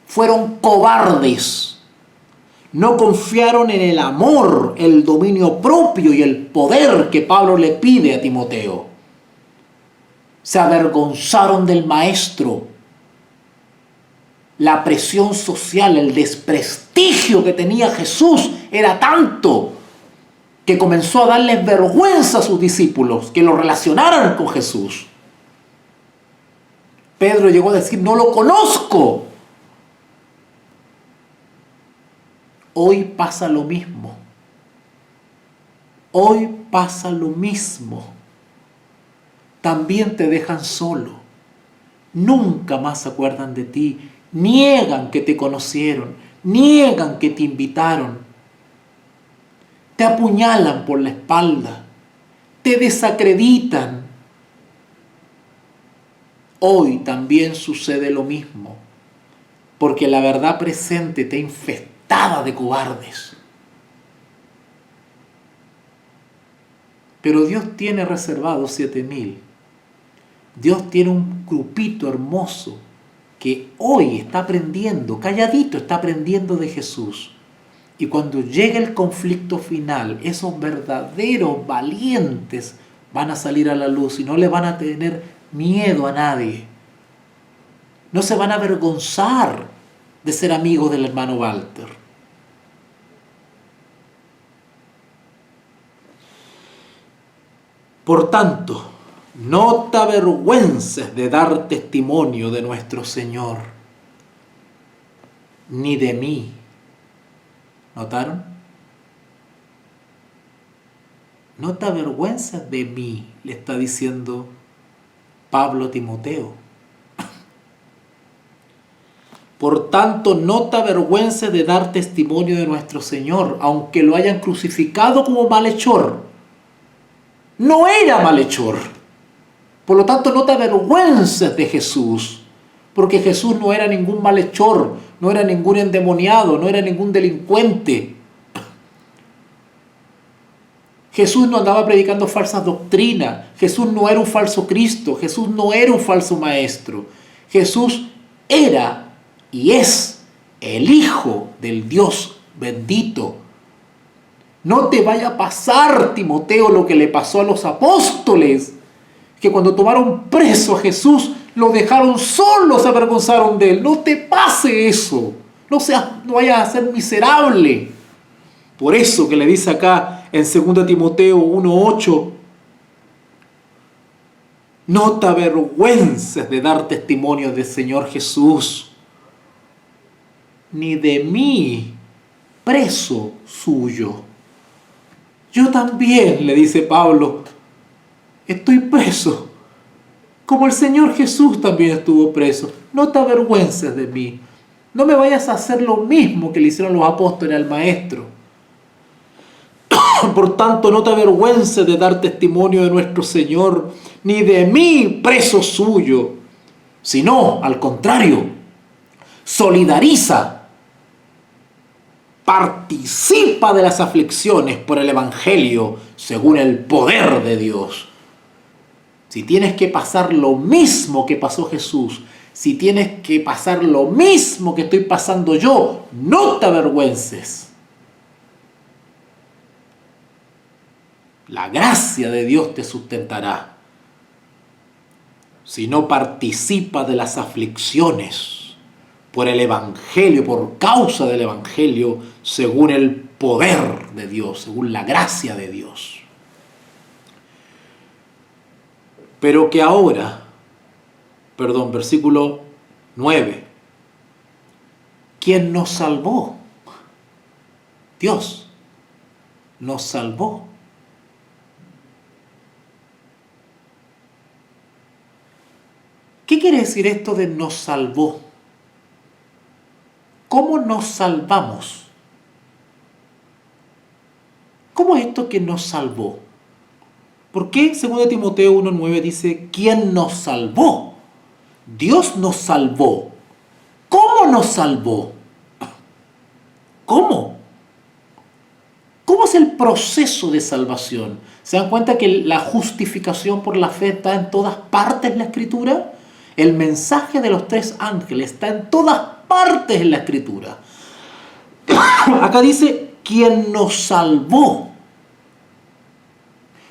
Fueron cobardes. No confiaron en el amor, el dominio propio y el poder que Pablo le pide a Timoteo. Se avergonzaron del maestro. La presión social, el desprestigio que tenía Jesús era tanto que comenzó a darles vergüenza a sus discípulos que lo relacionaran con Jesús. Pedro llegó a decir: no lo conozco. Hoy pasa lo mismo. Hoy pasa lo mismo. También te dejan solo. Nunca más se acuerdan de ti. Niegan que te conocieron. Niegan que te invitaron. Te apuñalan por la espalda. Te desacreditan. Hoy también sucede lo mismo. Porque la verdad presente te infestada de cobardes. Pero Dios tiene reservados 7,000. Dios tiene un grupito hermoso que hoy está aprendiendo, calladito está aprendiendo de Jesús. Y cuando llegue el conflicto final, esos verdaderos valientes van a salir a la luz y no le van a tener miedo a nadie. No se van a avergonzar de ser amigos del hermano Walter. Por tanto, no te avergüences de dar testimonio de nuestro Señor, ni de mí. ¿Notaron? No te avergüences de mí, le está diciendo Pablo a Timoteo. Por tanto, no te avergüences de dar testimonio de nuestro Señor, aunque lo hayan crucificado como malhechor. No era malhechor. Por lo tanto, no te avergüences de Jesús, porque Jesús no era ningún malhechor, no era ningún endemoniado, no era ningún delincuente. Jesús no andaba predicando falsas doctrinas. Jesús no era un falso Cristo. Jesús no era un falso maestro. Jesús era y es el Hijo del Dios bendito. No te vaya a pasar, Timoteo, lo que le pasó a los apóstoles, que cuando tomaron preso a Jesús, lo dejaron solo, se avergonzaron de él. No te pase eso. No vayas a ser miserable. Por eso que le dice acá en 2 Timoteo 1:8, no te avergüences de dar testimonio del Señor Jesús, ni de mí, preso suyo. Yo también, le dice Pablo, estoy preso, como el Señor Jesús también estuvo preso. No te avergüences de mí. No me vayas a hacer lo mismo que le hicieron los apóstoles al Maestro. Por tanto, no te avergüences de dar testimonio de nuestro Señor, ni de mí, preso suyo, sino, al contrario, solidariza, participa de las aflicciones por el Evangelio según el poder de Dios. Si tienes que pasar lo mismo que pasó Jesús, si tienes que pasar lo mismo que estoy pasando yo, no te avergüences. La gracia de Dios te sustentará. Si no participa de las aflicciones por el Evangelio, por causa del Evangelio, según el poder de Dios, según la gracia de Dios. Pero que ahora, versículo 9, ¿quién nos salvó? Dios nos salvó. ¿Qué quiere decir esto de nos salvó? ¿Cómo nos salvamos? ¿Cómo es esto que nos salvó? ¿Por qué 2 Timoteo 1:9 dice ¿quién nos salvó? Dios nos salvó. ¿Cómo nos salvó? ¿Cómo? ¿Cómo es el proceso de salvación? ¿Se dan cuenta que la justificación por la fe está en todas partes en la Escritura? El mensaje de los 3 ángeles está en todas partes en la Escritura. Acá dice, ¿quién nos salvó?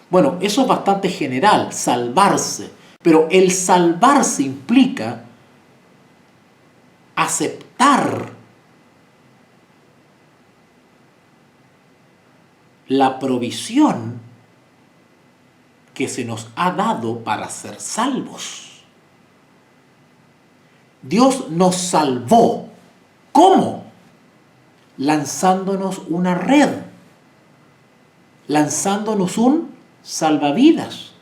Bueno, eso es bastante general, salvarse. Pero el salvarse implica aceptar la provisión que se nos ha dado para ser salvos. Dios nos salvó. ¿Cómo? Lanzándonos una red, lanzándonos un salvavidas.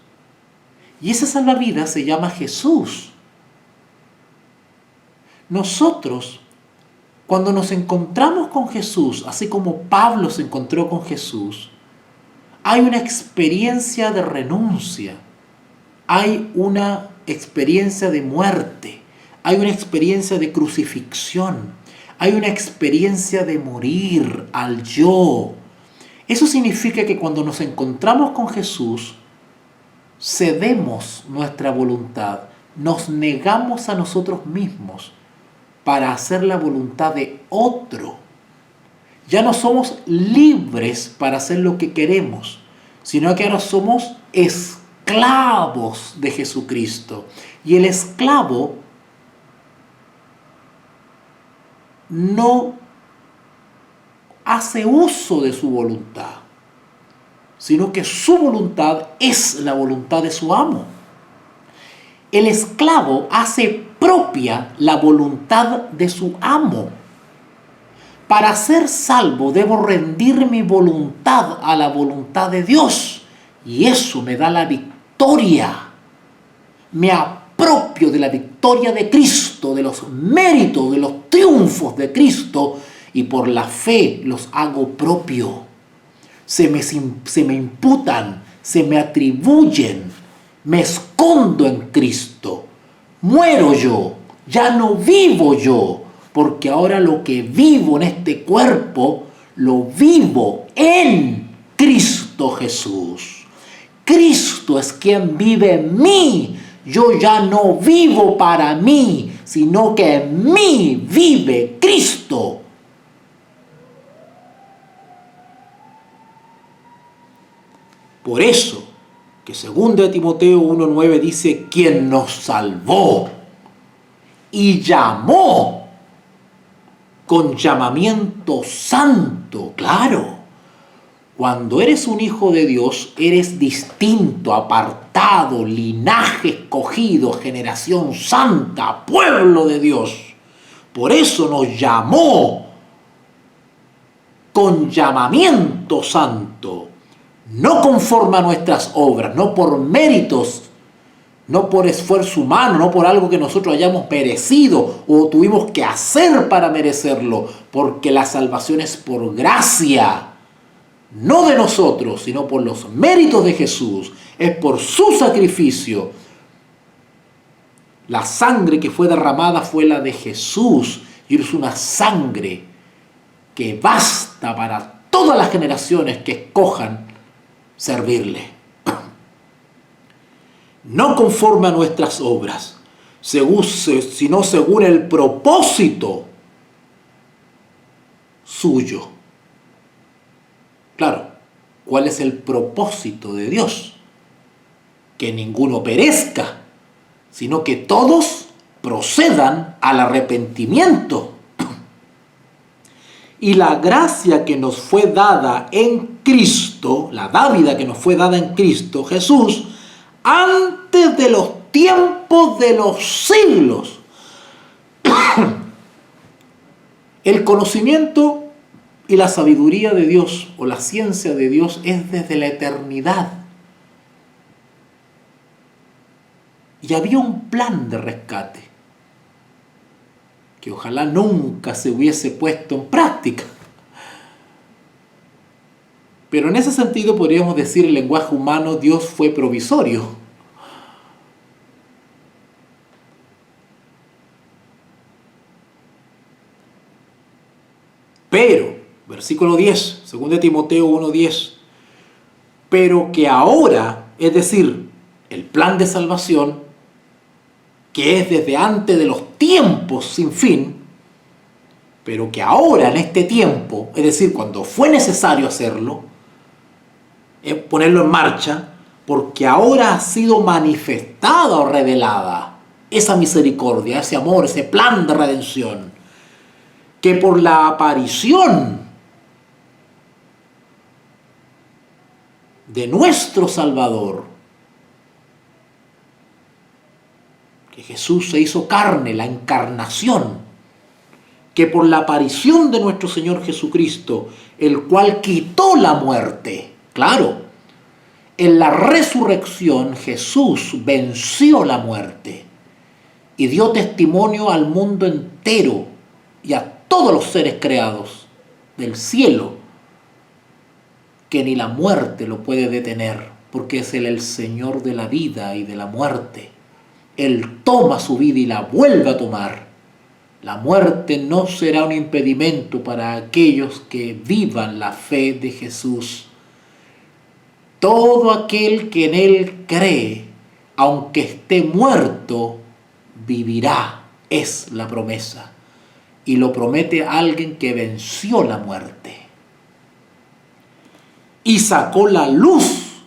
Y ese salvavidas se llama Jesús. Nosotros, cuando nos encontramos con Jesús, así como Pablo se encontró con Jesús, hay una experiencia de renuncia, hay una experiencia de muerte, hay una experiencia de crucifixión, hay una experiencia de morir al yo. Eso significa que cuando nos encontramos con Jesús, cedemos nuestra voluntad, nos negamos a nosotros mismos para hacer la voluntad de otro. Ya no somos libres para hacer lo que queremos, sino que ahora somos esclavos de Jesucristo. Y el esclavo no hace uso de su voluntad, sino que su voluntad es la voluntad de su amo. El esclavo hace propia la voluntad de su amo. Para ser salvo debo rendir mi voluntad a la voluntad de Dios, y eso me da la victoria. Me apropio de la victoria de Cristo, de los méritos, de los triunfos de Cristo, y por la fe los hago propio. Se me imputan, se me atribuyen, me escondo en Cristo. Muero yo, ya no vivo yo, porque ahora lo que vivo en este cuerpo, lo vivo en Cristo Jesús. Cristo es quien vive en mí. Yo ya no vivo para mí, sino que en mí vive Cristo. Por eso que 2 Timoteo 1:9 dice, quien nos salvó y llamó con llamamiento santo. Claro, cuando eres un hijo de Dios, eres distinto, apartado, linaje escogido, generación santa, pueblo de Dios. Por eso nos llamó con llamamiento santo. No conforme a nuestras obras, no por méritos, no por esfuerzo humano, no por algo que nosotros hayamos merecido o tuvimos que hacer para merecerlo, porque la salvación es por gracia, no de nosotros, sino por los méritos de Jesús, es por su sacrificio. La sangre que fue derramada fue la de Jesús, y es una sangre que basta para todas las generaciones que escojan servirle. No conforme a nuestras obras, sino según el propósito suyo. Claro, ¿cuál es el propósito de Dios? Que ninguno perezca, sino que todos procedan al arrepentimiento. Y la gracia que nos fue dada en Cristo, la dávida que nos fue dada en Cristo Jesús, antes de los tiempos de los siglos. El conocimiento y la sabiduría de Dios o la ciencia de Dios es desde la eternidad. Y había un plan de rescate que ojalá nunca se hubiese puesto en práctica. Pero en ese sentido podríamos decir, en lenguaje humano, Dios fue provisorio. Pero, versículo 10, 2 Timoteo 1:10, pero que ahora, es decir, el plan de salvación, que es desde antes de los tiempos sin fin, pero que ahora en este tiempo, es decir, cuando fue necesario hacerlo, ponerlo en marcha, porque ahora ha sido manifestada o revelada esa misericordia, ese amor, ese plan de redención, que por la aparición de nuestro Salvador, que Jesús se hizo carne, la encarnación, que por la aparición de nuestro Señor Jesucristo, el cual quitó la muerte, claro, en la resurrección Jesús venció la muerte y dio testimonio al mundo entero y a todos los seres creados del cielo, que ni la muerte lo puede detener, porque es Él el Señor de la vida y de la muerte. Él toma su vida y la vuelve a tomar. La muerte no será un impedimento para aquellos que vivan la fe de Jesús. Todo aquel que en Él cree, aunque esté muerto, vivirá, es la promesa. Y lo promete alguien que venció la muerte y sacó la luz,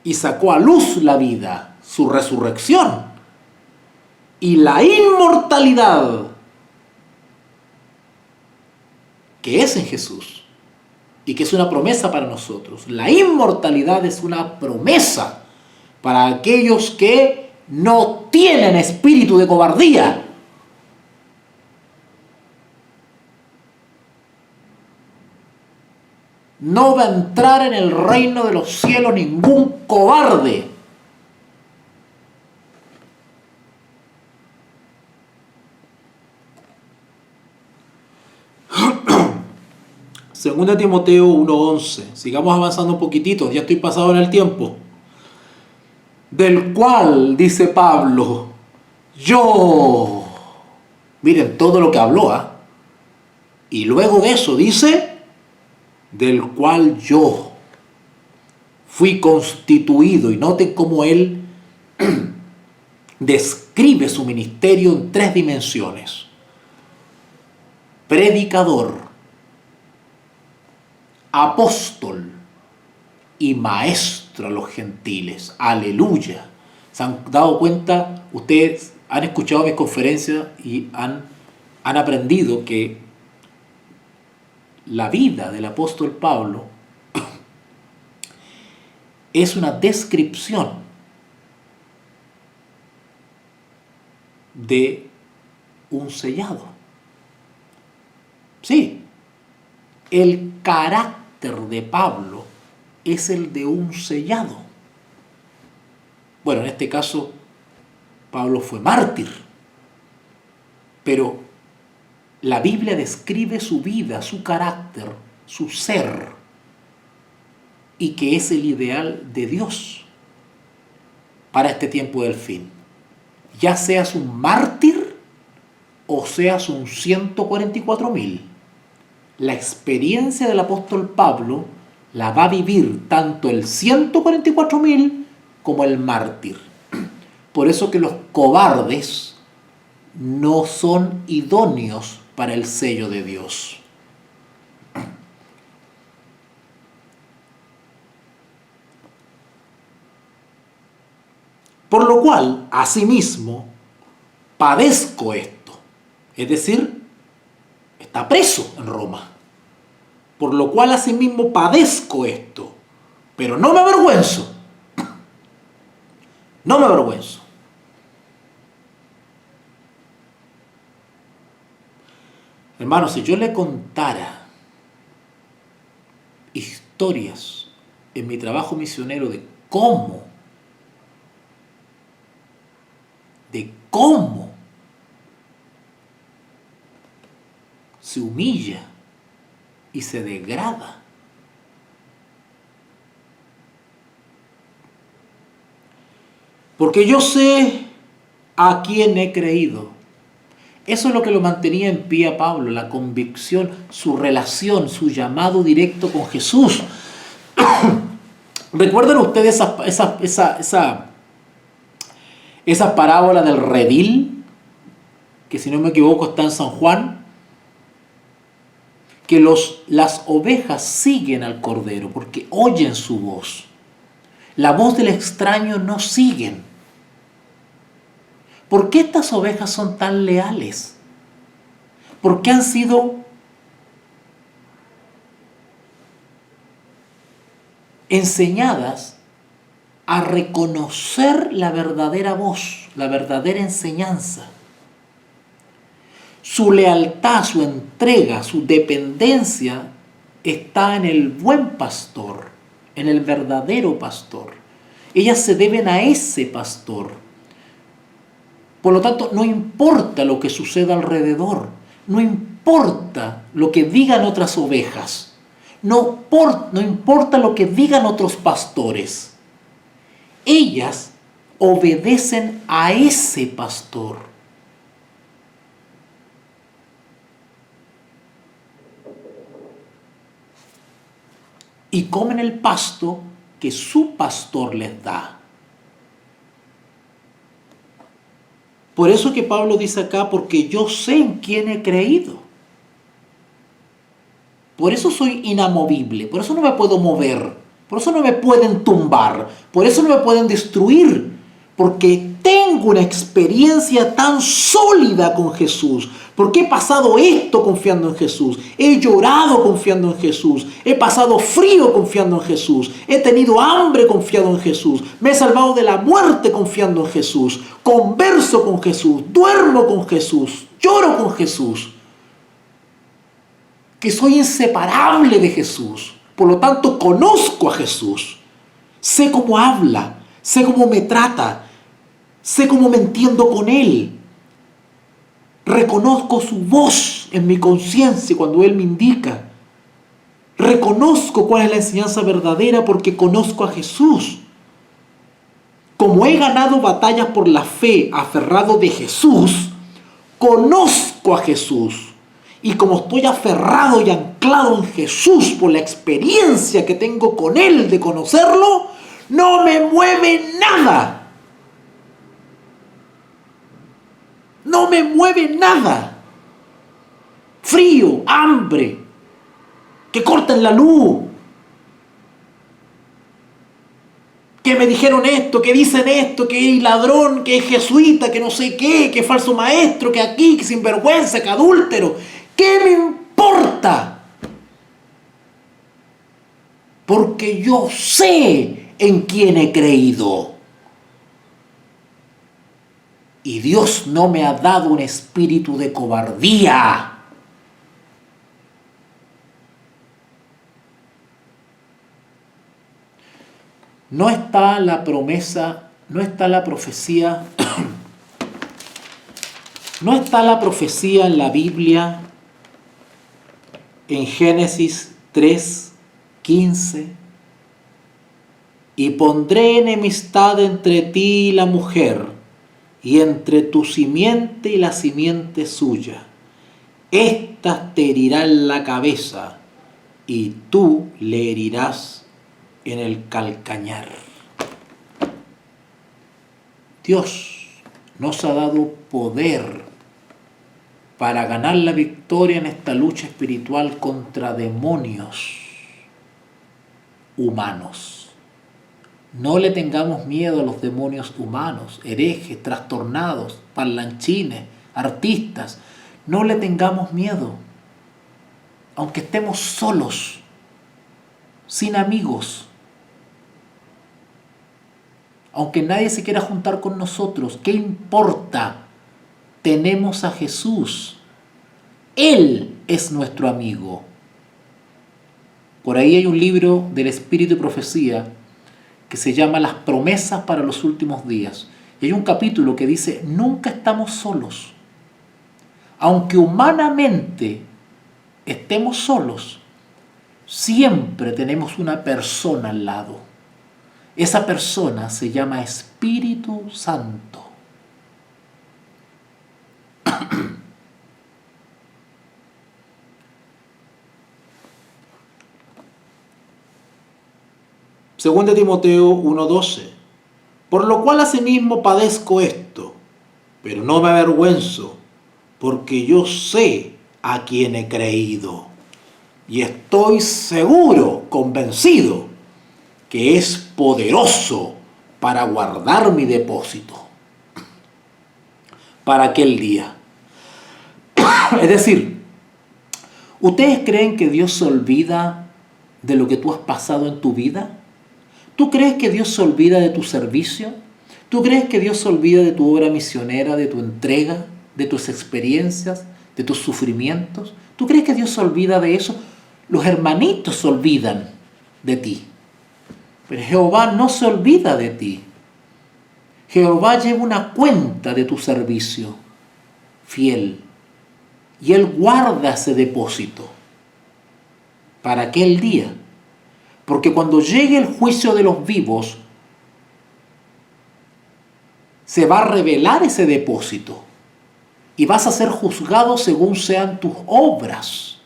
y sacó a luz la vida, su resurrección y la inmortalidad que es en Jesús y que es una promesa para nosotros. La inmortalidad es una promesa para aquellos que no tienen espíritu de cobardía. No va a entrar en el reino de los cielos ningún cobarde. Segunda Timoteo 1:11. Sigamos avanzando un poquitito, ya estoy pasado en el tiempo. Del cual, dice Pablo, yo... Miren todo lo que habló, y luego de eso dice... del cual yo fui constituido, y noten cómo él describe su ministerio en 3 dimensiones: predicador, apóstol y maestro a los gentiles. Aleluya. ¿Se han dado cuenta? Ustedes han escuchado mis conferencias y han aprendido que la vida del apóstol Pablo es una descripción de un sellado. Sí, el carácter de Pablo es el de un sellado. Bueno, en este caso, Pablo fue mártir, pero la Biblia describe su vida, su carácter, su ser, y que es el ideal de Dios para este tiempo del fin. Ya seas un mártir o seas un 144.000, la experiencia del apóstol Pablo la va a vivir tanto el 144.000 como el mártir. Por eso que los cobardes no son idóneos para el sello de Dios. Por lo cual, asimismo, padezco esto. Es decir, está preso en Roma. Por lo cual, asimismo, padezco esto. Pero no me avergüenzo. No me avergüenzo. Hermanos, si yo le contara historias en mi trabajo misionero de cómo se humilla y se degrada, porque yo sé a quién he creído. Eso es lo que lo mantenía en pie a Pablo, la convicción, su relación, su llamado directo con Jesús. ¿Recuerdan ustedes esa parábola del redil? Que si no me equivoco está en San Juan. Que las ovejas siguen al cordero porque oyen su voz. La voz del extraño no siguen. ¿Por qué estas ovejas son tan leales? ¿Por qué han sido enseñadas a reconocer la verdadera voz, la verdadera enseñanza? Su lealtad, su entrega, su dependencia está en el buen pastor, en el verdadero pastor. Ellas se deben a ese pastor. Por lo tanto, no importa lo que suceda alrededor, no importa lo que digan otras ovejas, no importa lo que digan otros pastores. Ellas obedecen a ese pastor. Y comen el pasto que su pastor les da. Por eso que Pablo dice acá, porque yo sé en quién he creído. Por eso soy inamovible, por eso no me puedo mover, por eso no me pueden tumbar, por eso no me pueden destruir, porque tengo una experiencia tan sólida con Jesús, porque he pasado esto confiando en Jesús, he llorado confiando en Jesús, he pasado frío confiando en Jesús, he tenido hambre confiado en Jesús, me he salvado de la muerte confiando en Jesús, converso con Jesús, duermo con Jesús, lloro con Jesús, que soy inseparable de Jesús. Por lo tanto, conozco a Jesús. Sé cómo habla, sé cómo me trata, sé cómo me entiendo con Él. Reconozco su voz en mi conciencia cuando Él me indica. Reconozco cuál es la enseñanza verdadera porque conozco a Jesús. Como he ganado batallas por la fe aferrado de Jesús, conozco a Jesús. Y como estoy aferrado y anclado en Jesús por la experiencia que tengo con Él de conocerlo, no me mueve nada. No me mueve nada. Frío, hambre, que corten la luz, que me dijeron esto, que dicen esto, que es ladrón, que es jesuita, que no sé qué, que es falso maestro, que aquí, que sinvergüenza, que adúltero. ¿Qué me importa? Porque yo sé en quién he creído. Y Dios no me ha dado un espíritu de cobardía. No está la promesa, no está la profecía, no está la profecía en la Biblia, en Génesis 3:15. Y pondré enemistad entre ti y la mujer, y entre tu simiente y la simiente suya. Estas te herirán la cabeza, y tú le herirás en el calcañar. Dios nos ha dado poder para ganar la victoria en esta lucha espiritual contra demonios humanos. No le tengamos miedo a los demonios humanos, herejes, trastornados, parlanchines, artistas. No le tengamos miedo, aunque estemos solos, sin amigos, aunque nadie se quiera juntar con nosotros, ¿qué importa? Tenemos a Jesús. Él es nuestro amigo. Por ahí hay un libro del Espíritu y Profecía que se llama Las promesas para los últimos días. Y hay un capítulo que dice, nunca estamos solos. Aunque humanamente estemos solos, siempre tenemos una persona al lado. Esa persona se llama Espíritu Santo. Según de Timoteo 1:12. Por lo cual asimismo padezco esto, pero no me avergüenzo, porque yo sé a quién he creído. Y estoy seguro, convencido, que es poderoso para guardar mi depósito para aquel día. Es decir, ¿ustedes creen que Dios se olvida de lo que tú has pasado en tu vida? ¿Tú crees que Dios se olvida de tu servicio? ¿Tú crees que Dios se olvida de tu obra misionera, de tu entrega, de tus experiencias, de tus sufrimientos? ¿Tú crees que Dios se olvida de eso? Los hermanitos se olvidan de ti. Pero Jehová no se olvida de ti. Jehová lleva una cuenta de tu servicio fiel. Y Él guarda ese depósito para aquel día. Porque cuando llegue el juicio de los vivos, se va a revelar ese depósito. Y vas a ser juzgado según sean tus obras.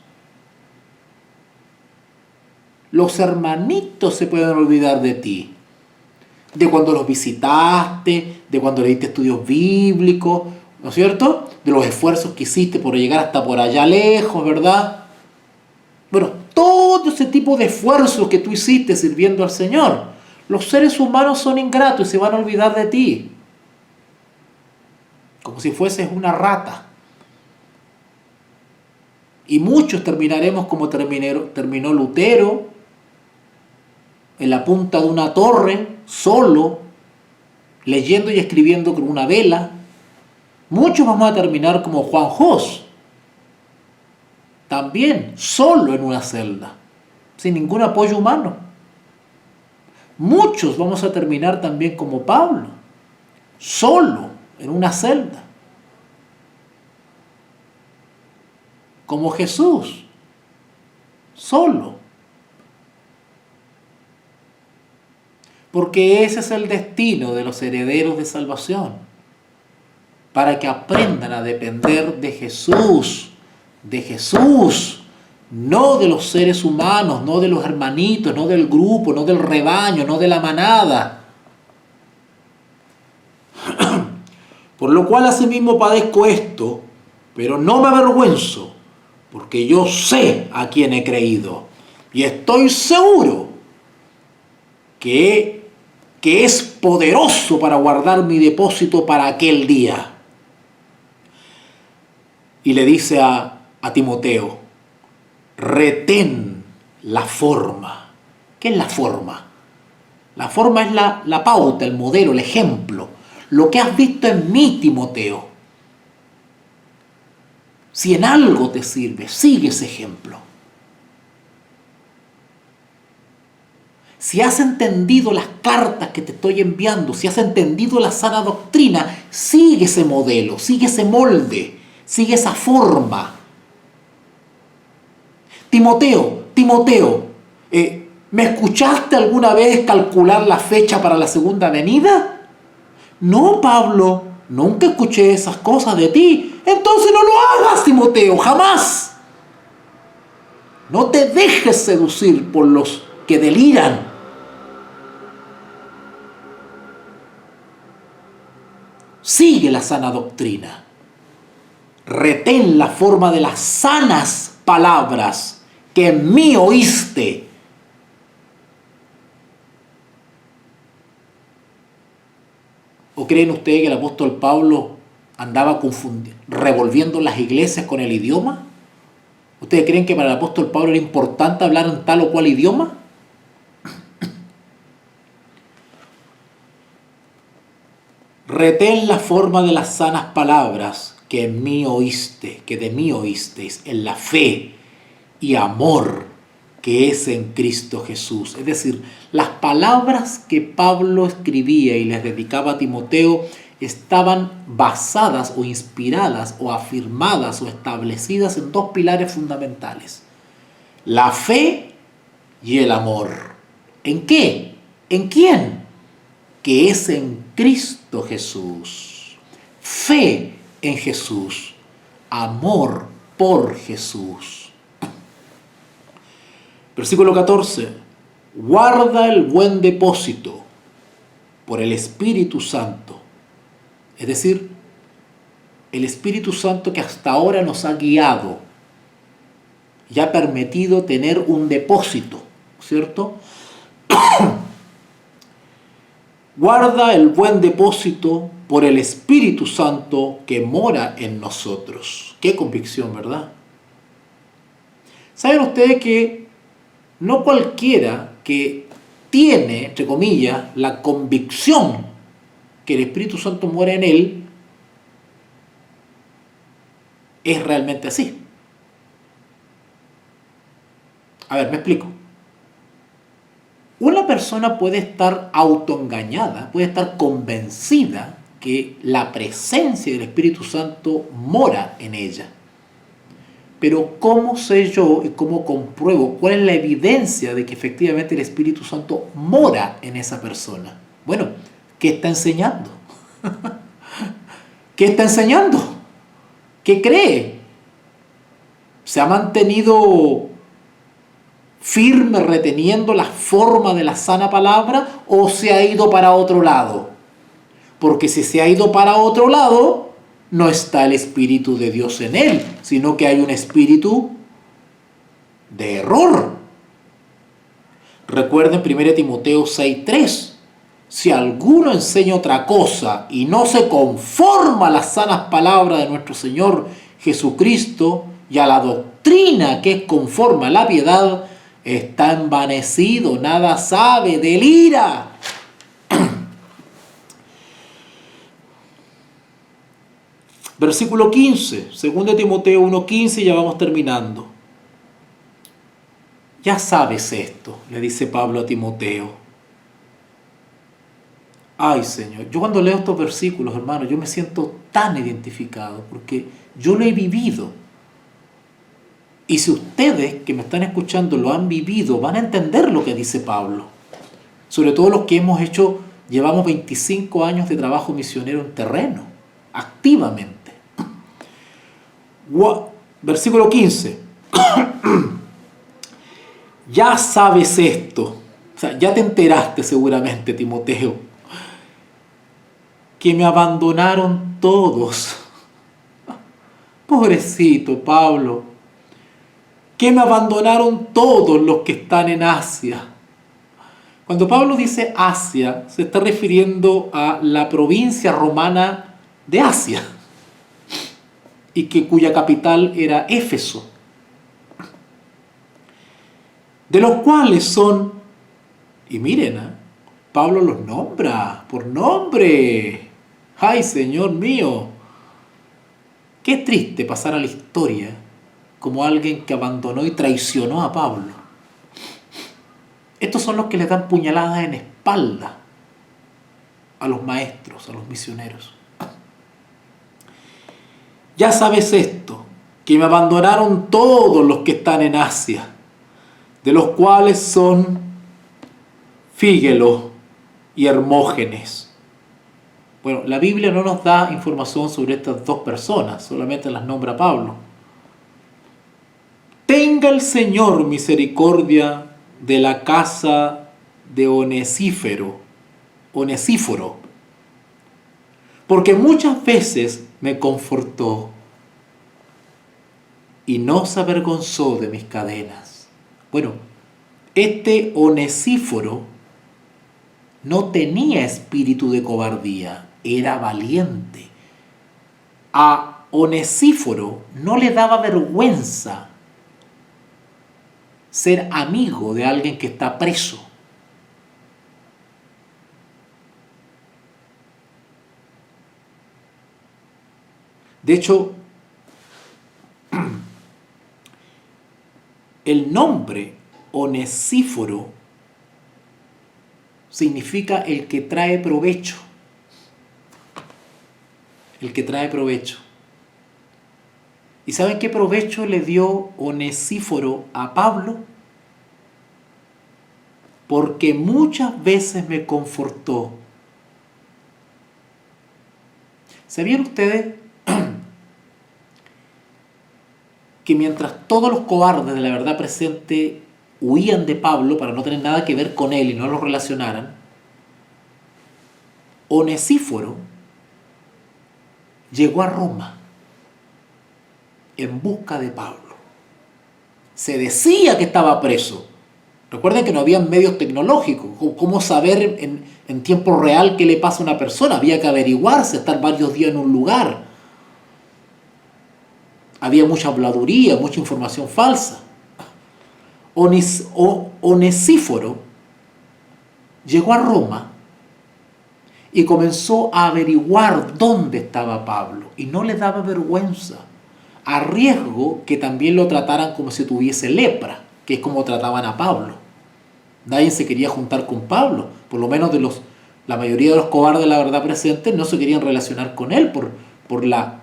Los hermanitos se pueden olvidar de ti. De cuando los visitaste, de cuando leíste estudios bíblicos, ¿no es cierto? De los esfuerzos que hiciste por llegar hasta por allá lejos, ¿verdad? Bueno, todo ese tipo de esfuerzos que tú hiciste sirviendo al Señor, los seres humanos son ingratos y se van a olvidar de ti. Como si fueses una rata. Y muchos terminaremos como terminó Lutero, en la punta de una torre, solo, leyendo y escribiendo con una vela. Muchos vamos a terminar como Juan Hus, también solo en una celda, sin ningún apoyo humano. Muchos vamos a terminar también como Pablo, solo en una celda. Como Jesús, solo. Porque ese es el destino de los herederos de salvación. Para que aprendan a depender de Jesús. De Jesús. No de los seres humanos, no de los hermanitos, no del grupo, no del rebaño, no de la manada. Por lo cual asimismo padezco esto, pero no me avergüenzo, porque yo sé a quién he creído. Y estoy seguro que es poderoso para guardar mi depósito para aquel día. Y le dice a Timoteo, retén la forma. ¿Qué es la forma? La forma es la pauta, el modelo, el ejemplo. Lo que has visto en mí, Timoteo. Si en algo te sirve, sigue ese ejemplo. Si has entendido las cartas que te estoy enviando, si has entendido la sana doctrina, sigue ese modelo, sigue ese molde, sigue esa forma. Timoteo, ¿me escuchaste alguna vez calcular la fecha para la segunda venida? No, Pablo, nunca escuché esas cosas de ti. Entonces no lo hagas, Timoteo, jamás. No te dejes seducir por los que deliran. Sigue la sana doctrina. Retén la forma de las sanas palabras que en mí oíste. ¿O creen ustedes que el apóstol Pablo andaba revolviendo las iglesias con el idioma? ¿Ustedes creen que para el apóstol Pablo era importante hablar en tal o cual idioma? retén la forma de las sanas palabras que en mí oíste, que de mí oísteis, en la fe y amor que es en Cristo Jesús. Es decir, las palabras que Pablo escribía y les dedicaba a Timoteo estaban basadas o inspiradas o afirmadas o establecidas en dos pilares fundamentales: la fe y el amor. ¿En qué? ¿En quién? Que es en Cristo Jesús. Fe en Jesús. Amor por Jesús. Versículo 14. Guarda el buen depósito por el Espíritu Santo. Es decir, el Espíritu Santo que hasta ahora nos ha guiado y ha permitido tener un depósito, ¿cierto? Guarda el buen depósito por el Espíritu Santo que mora en nosotros. Qué convicción, ¿verdad? ¿Saben ustedes que no cualquiera que tiene, entre comillas, la convicción que el Espíritu Santo mora en él, es realmente así? A ver, me explico. Una persona puede estar autoengañada, puede estar convencida que la presencia del Espíritu Santo mora en ella. Pero ¿cómo sé yo y cómo compruebo cuál es la evidencia de que efectivamente el Espíritu Santo mora en esa persona? Bueno, ¿qué está enseñando? ¿Qué está enseñando? ¿Qué cree? ¿Se ha mantenido firme reteniendo la forma de la sana palabra o se ha ido para otro lado? Porque si se ha ido para otro lado, no está el Espíritu de Dios en él, sino que hay un espíritu de error. Recuerden 1 Timoteo 6:3. Si alguno enseña otra cosa y no se conforma a las sanas palabras de nuestro Señor Jesucristo y a la doctrina que es conforme a la piedad, está envanecido, nada sabe, delira. Versículo 15, 2 Timoteo 1:15, ya vamos terminando. Ya sabes esto, le dice Pablo a Timoteo. Ay, Señor, yo cuando leo estos versículos, hermano, yo me siento tan identificado porque yo lo he vivido. Y si ustedes que me están escuchando lo han vivido, van a entender lo que dice Pablo. Sobre todo los que llevamos 25 años de trabajo misionero en terreno, activamente. Versículo 15. Ya sabes esto, o sea, ya te enteraste seguramente, Timoteo, que me abandonaron todos. Pobrecito Pablo, que me abandonaron todos los que están en Asia. Cuando Pablo dice Asia, se está refiriendo a la provincia romana de Asia, y cuya capital era Éfeso, de los cuales son, y miren, Pablo los nombra por nombre. ¡Ay, Señor mío! Qué triste pasar a la historia como alguien que abandonó y traicionó a Pablo. Estos son los que le dan puñaladas en espalda a los maestros, a los misioneros. Ya sabes esto, que me abandonaron todos los que están en Asia, de los cuales son Fígelo y Hermógenes. Bueno, la Biblia no nos da información sobre estas dos personas, solamente las nombra Pablo. Tenga el Señor misericordia de la casa de Onesíforo, porque muchas veces me confortó y no se avergonzó de mis cadenas. Bueno, este Onesíforo no tenía espíritu de cobardía, era valiente. A Onesíforo no le daba vergüenza ser amigo de alguien que está preso. De hecho, el nombre Onesíforo significa el que trae provecho. El que trae provecho. ¿Y saben qué provecho le dio Onesíforo a Pablo? Porque muchas veces me confortó. ¿Sabían ustedes que mientras todos los cobardes de la verdad presente huían de Pablo para no tener nada que ver con él y no lo relacionaran, Onesíforo llegó a Roma en busca de Pablo? Se decía que estaba preso. Recuerden que no había medios tecnológicos. ¿Cómo saber en tiempo real qué le pasa a una persona? Había que averiguarse, estar varios días en un lugar. Había mucha habladuría, mucha información falsa. Onesíforo llegó a Roma y comenzó a averiguar dónde estaba Pablo. Y no le daba vergüenza, a riesgo que también lo trataran como si tuviese lepra, que es como trataban a Pablo. Nadie se quería juntar con Pablo, por lo menos la mayoría de los cobardes de la verdad presente no se querían relacionar con él por la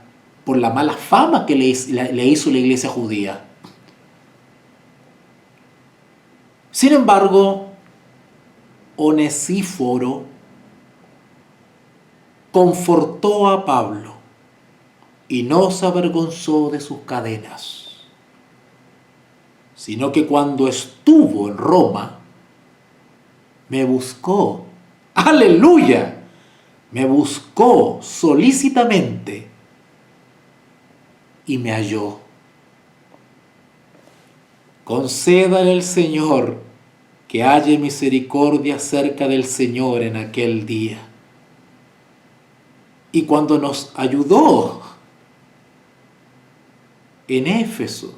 mala fama que le hizo la iglesia judía. Sin embargo, Onesíforo confortó a Pablo y no se avergonzó de sus cadenas, sino que cuando estuvo en Roma, me buscó, aleluya, me buscó solícitamente y me halló. Concédale el Señor que halle misericordia cerca del Señor en aquel día. Y cuando nos ayudó en Éfeso,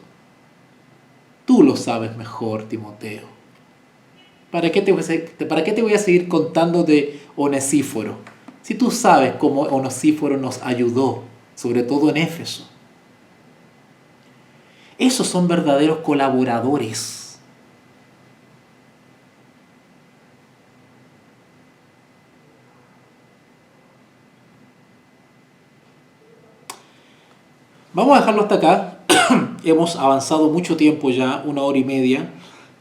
tú lo sabes mejor, Timoteo. ¿Para qué te voy a seguir contando de Onesíforo? Si tú sabes cómo Onesíforo nos ayudó, sobre todo en Éfeso. Esos son verdaderos colaboradores. Vamos a dejarlo hasta acá. Hemos avanzado mucho tiempo ya, 1 hora y media.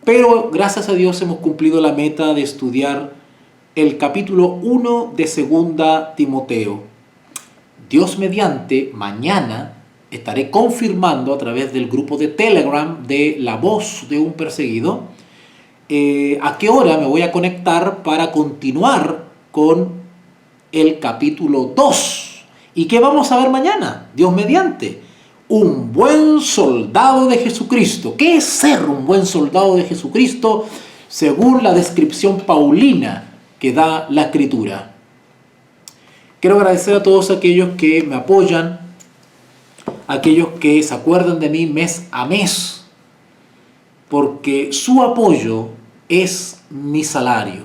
Pero gracias a Dios hemos cumplido la meta de estudiar el capítulo 1 de 2 Timoteo. Dios mediante, mañana estaré confirmando a través del grupo de Telegram de La Voz de un Perseguido a qué hora me voy a conectar para continuar con el capítulo 2. ¿Y qué vamos a ver mañana? Dios mediante. Un buen soldado de Jesucristo. ¿Qué es ser un buen soldado de Jesucristo según la descripción paulina que da la Escritura? Quiero agradecer a todos aquellos que me apoyan, aquellos que se acuerdan de mí mes a mes, porque su apoyo es mi salario.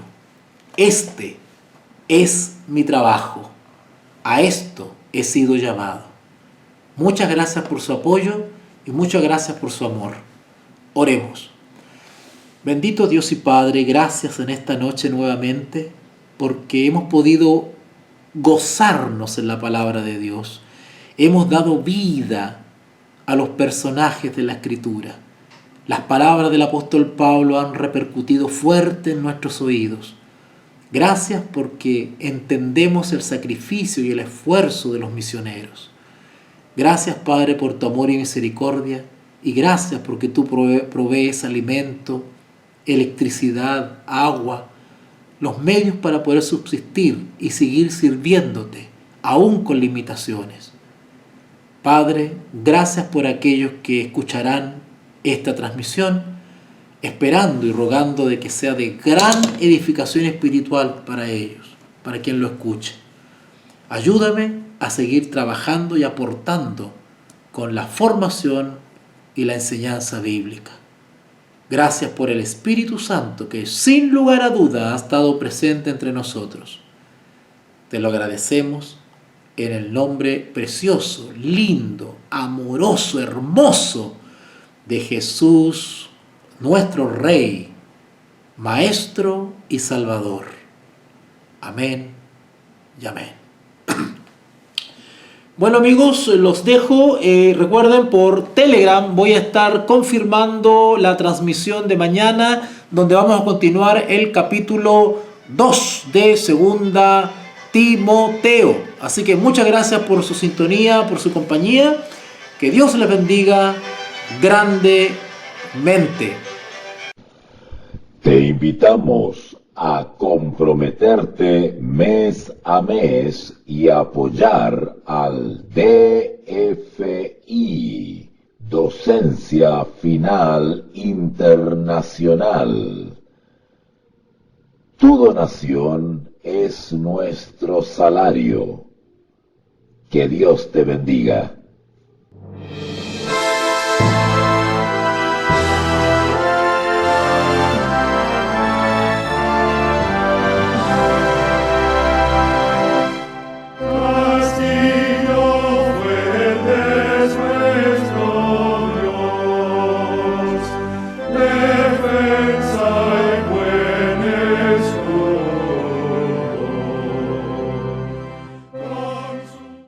Este es mi trabajo. A esto he sido llamado. Muchas gracias por su apoyo y muchas gracias por su amor. Oremos. Bendito Dios y Padre, gracias en esta noche nuevamente porque hemos podido gozarnos en la palabra de Dios. Hemos dado vida a los personajes de la Escritura. Las palabras del apóstol Pablo han repercutido fuerte en nuestros oídos. Gracias porque entendemos el sacrificio y el esfuerzo de los misioneros. Gracias, Padre, por tu amor y misericordia, y gracias porque tú provees alimento, electricidad, agua, los medios para poder subsistir y seguir sirviéndote, aún con limitaciones. Padre, gracias por aquellos que escucharán esta transmisión, esperando y rogando de que sea de gran edificación espiritual para ellos, para quien lo escuche. Ayúdame a seguir trabajando y aportando con la formación y la enseñanza bíblica. Gracias por el Espíritu Santo que sin lugar a duda ha estado presente entre nosotros. Te lo agradecemos en el nombre precioso, lindo, amoroso, hermoso de Jesús, nuestro Rey, Maestro y Salvador. Amén y amén. Bueno amigos, los dejo. Recuerden, por Telegram voy a estar confirmando la transmisión de mañana, donde vamos a continuar el capítulo 2 de Segunda Timoteo. Así que muchas gracias por su sintonía, por su compañía. Que Dios les bendiga grandemente. Te invitamos a comprometerte mes a mes y apoyar al DFI, Docencia Final Internacional. Tu donación es nuestro salario. Que Dios te bendiga.